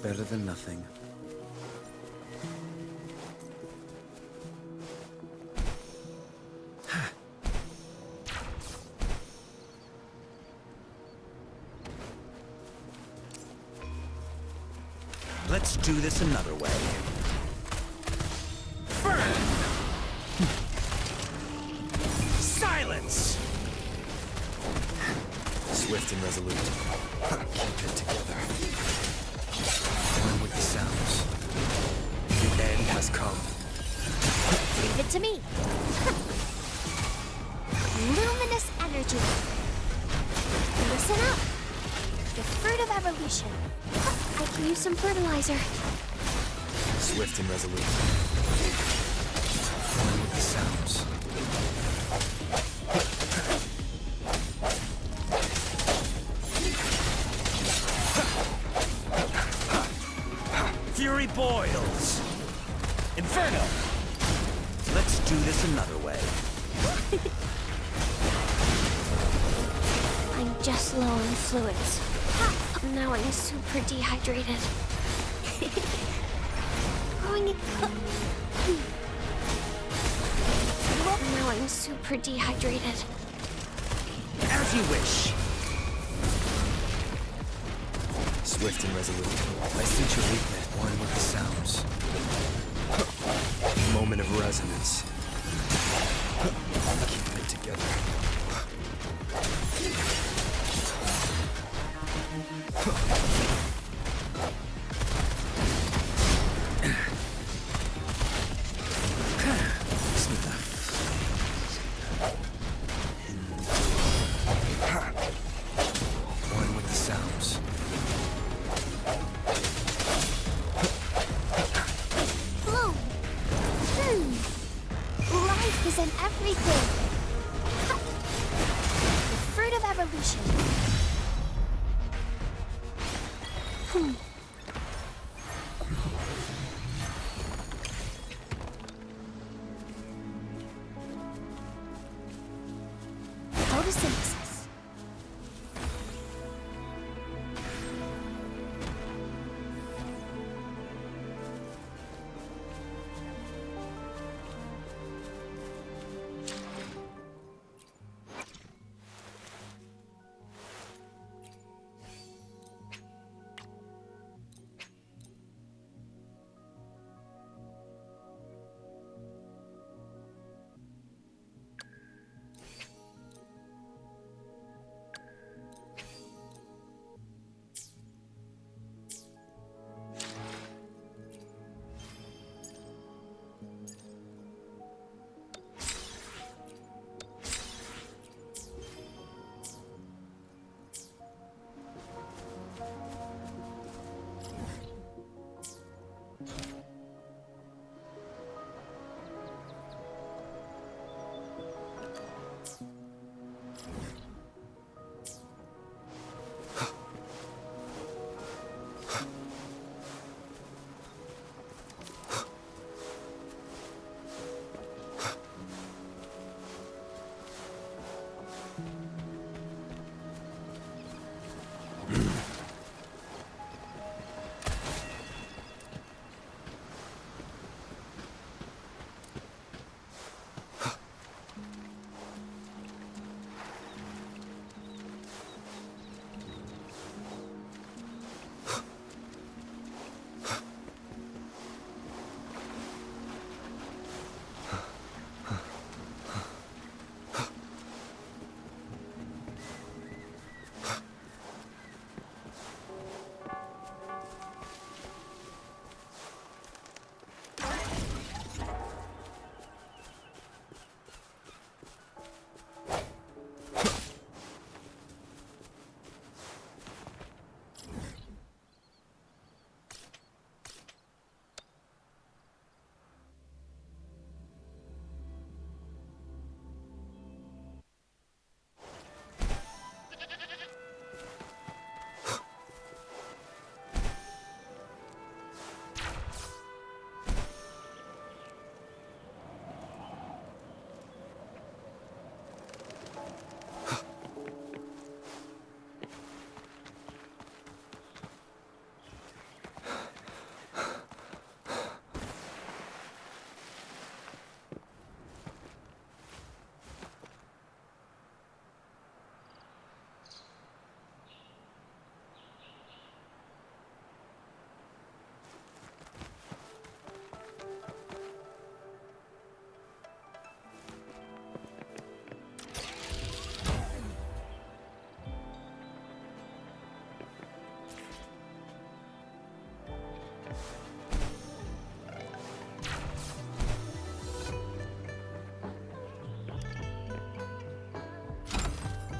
Better than nothing. Let's do this another way. Burn! Silence! Swift and resolute. Keep it together. One with the sound. to me. Luminous energy. Listen up. The fruit of evolution. I can use some fertilizer. Swift and resolute. One with the sounds. Fury boils! Inferno! Let's do this another way. I'm just low on fluids. Now I'm super dehydrated. Now I'm super dehydrated. As you wish. Swift and resolute. I sense your weakness. One with the sounds. Moment of resonance. Keep it together. One with the sounds. Bloom! Life is in everything! The fruit of evolution. Photosynthesis.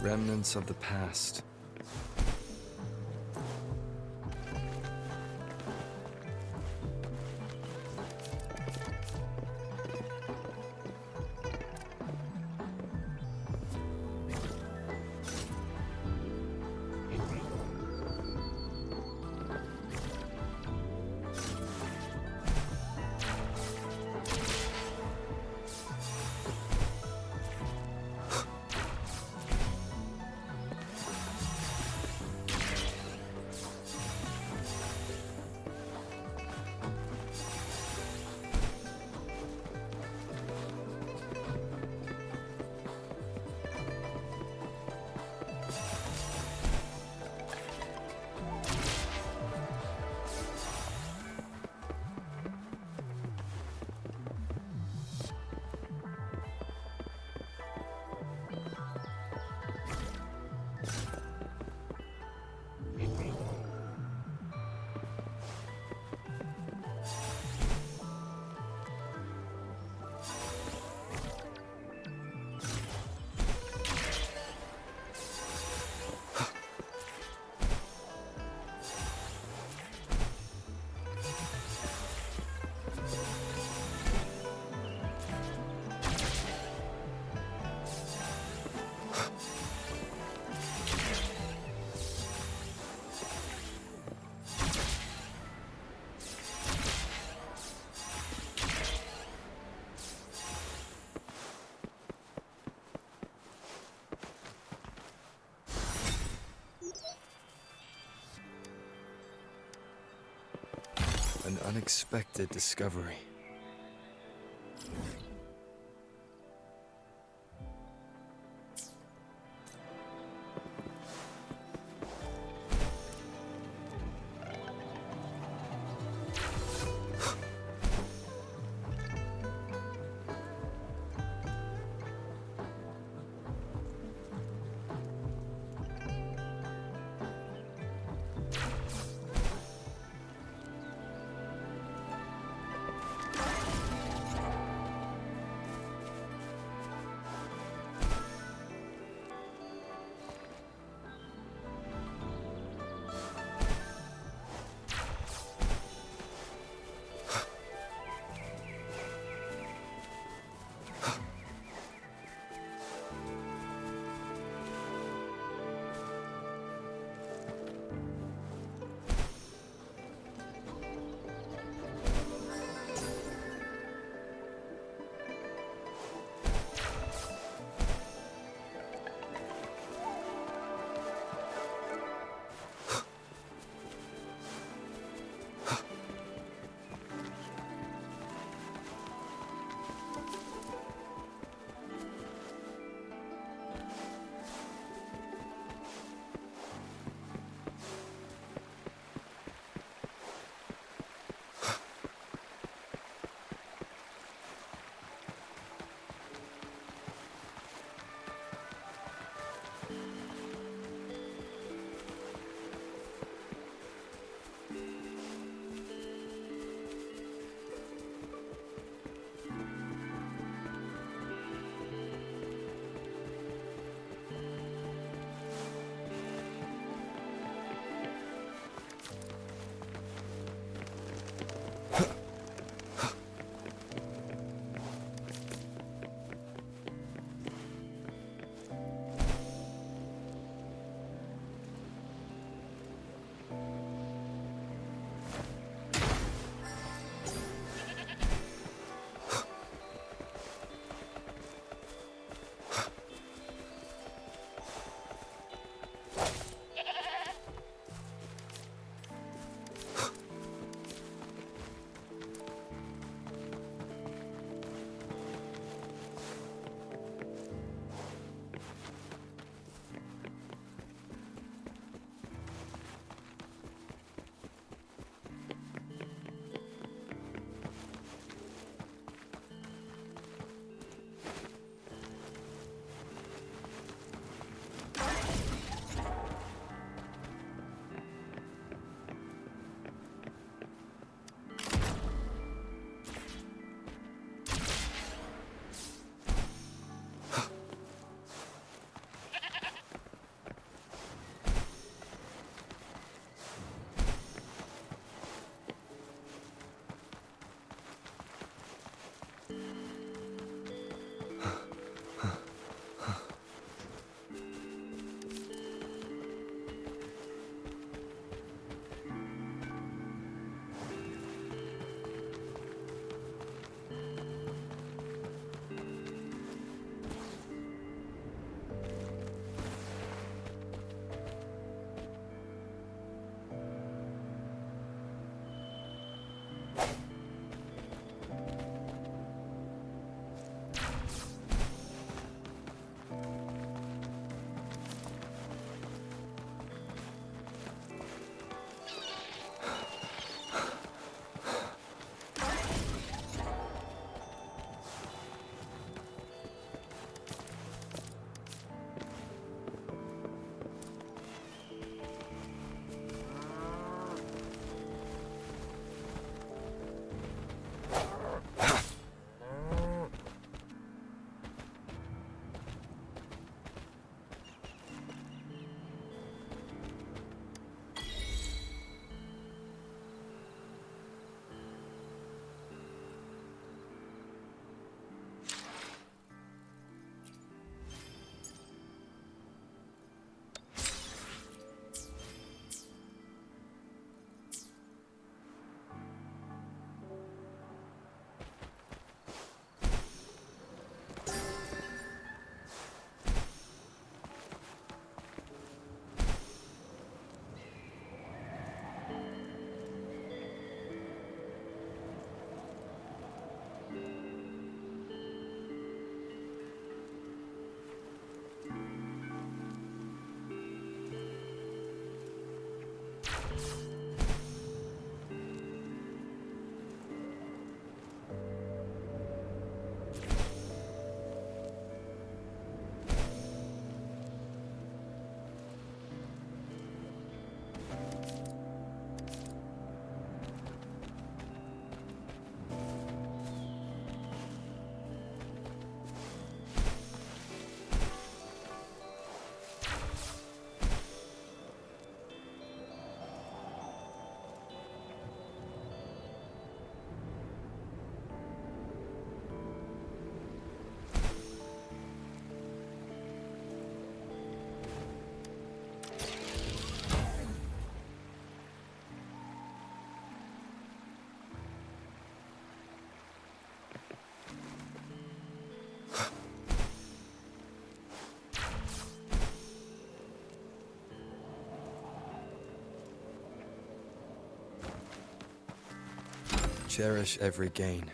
Remnants of the past. An unexpected discovery. Cherish every gain.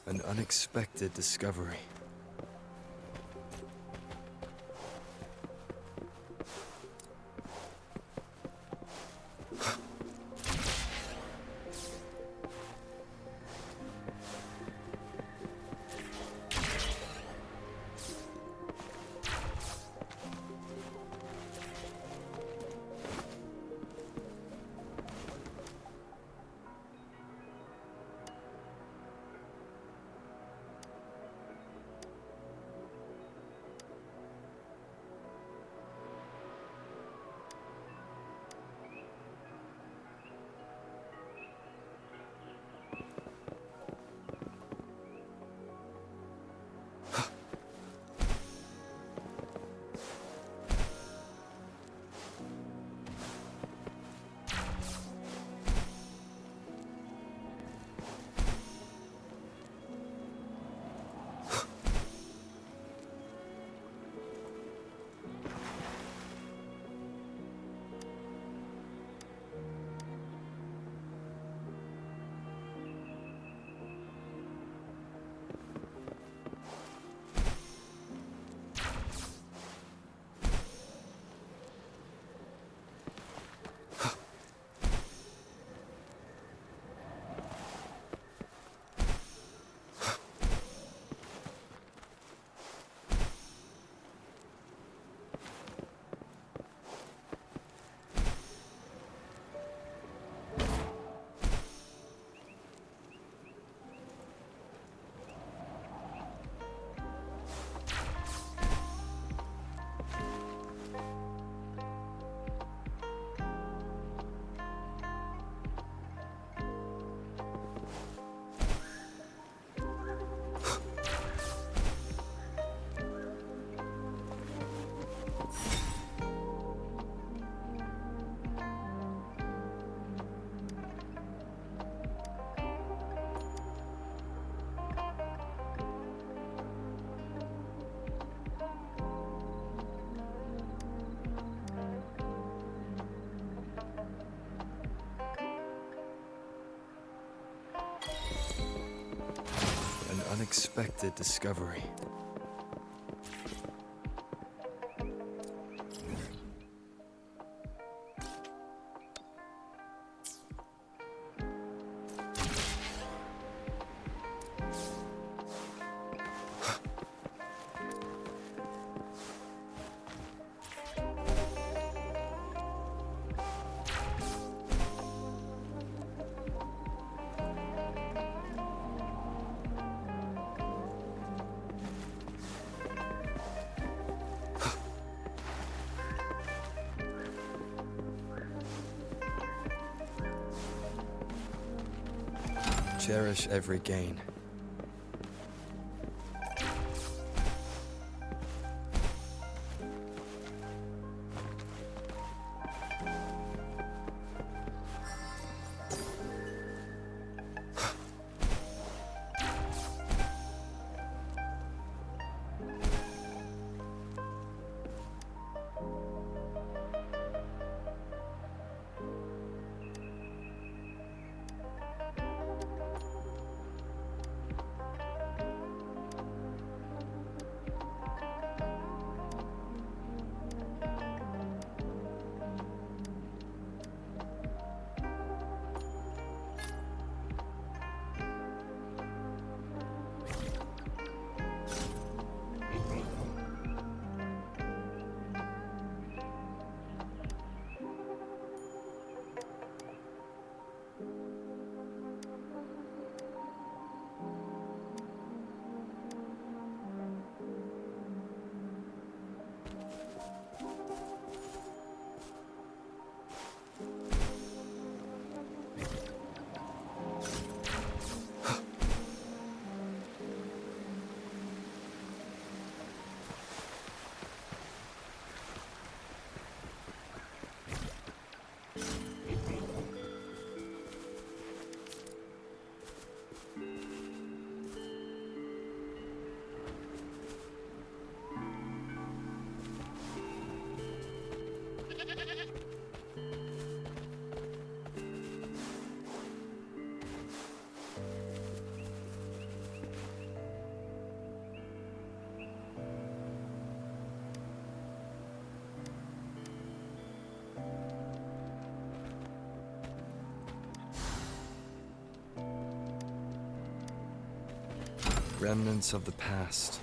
An unexpected discovery. unexpected discovery. Cherish every gain. Remnants of the past.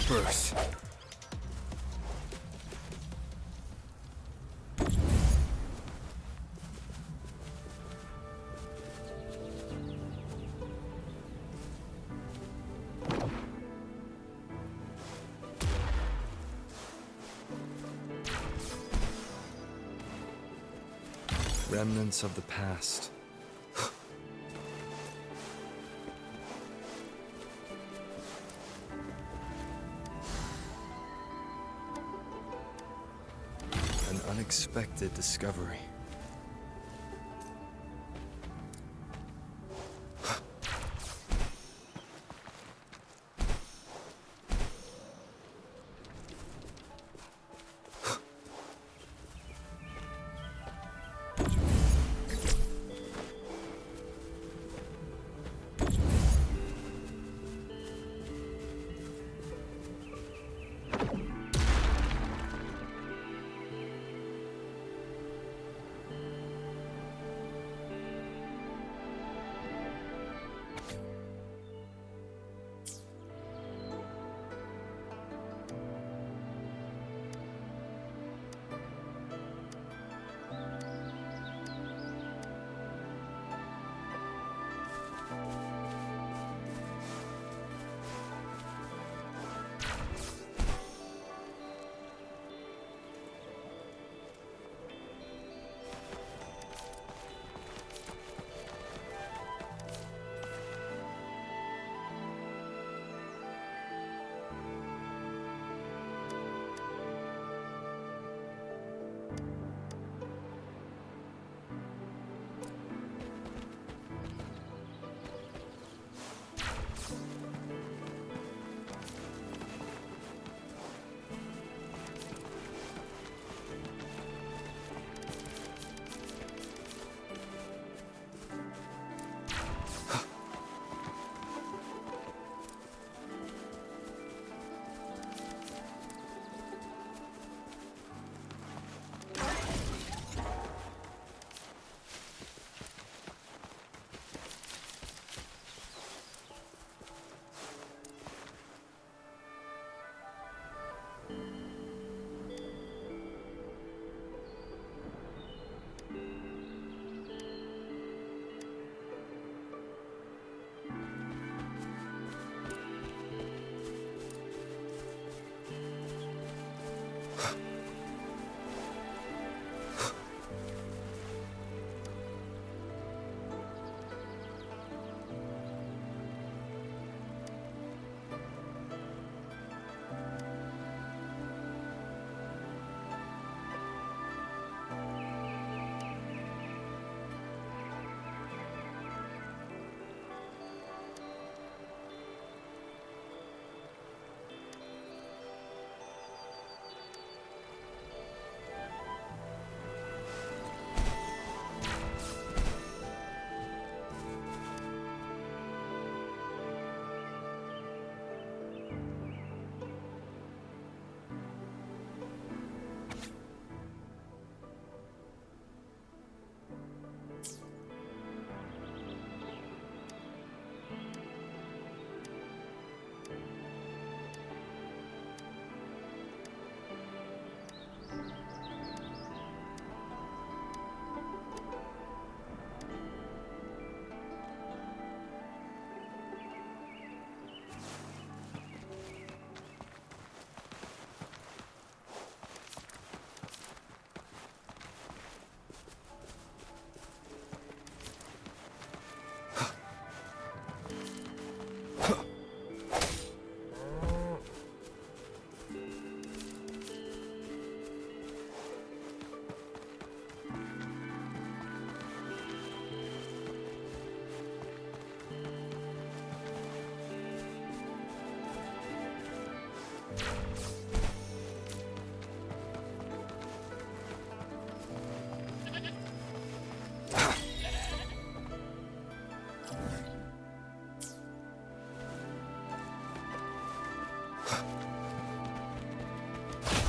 rebirth. Remnants of the past. An unexpected discovery.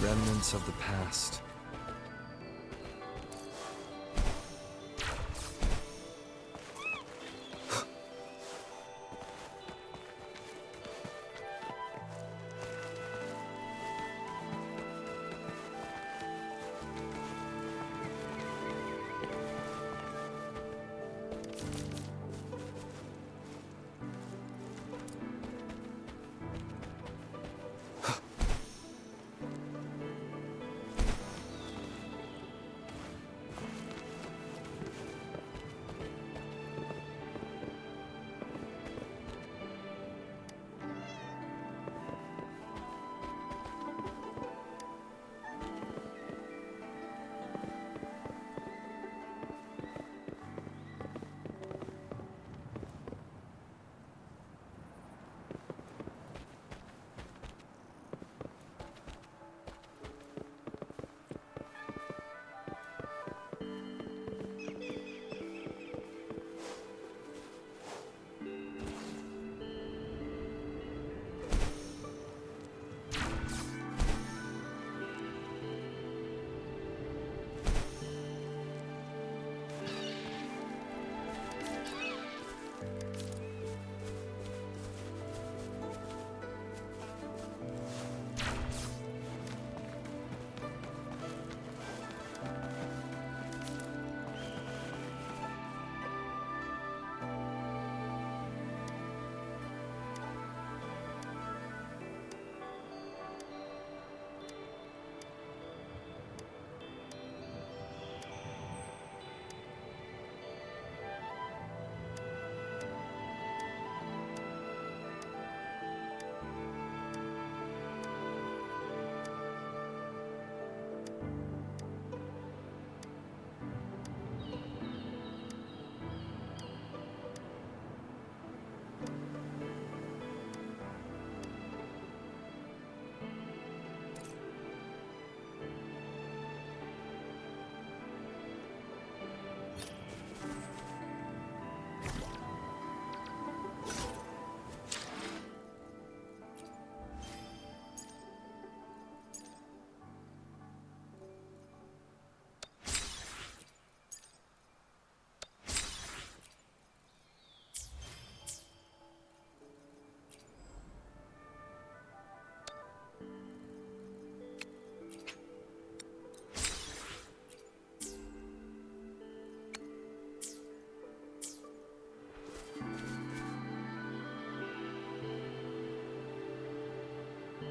Remnants of the past.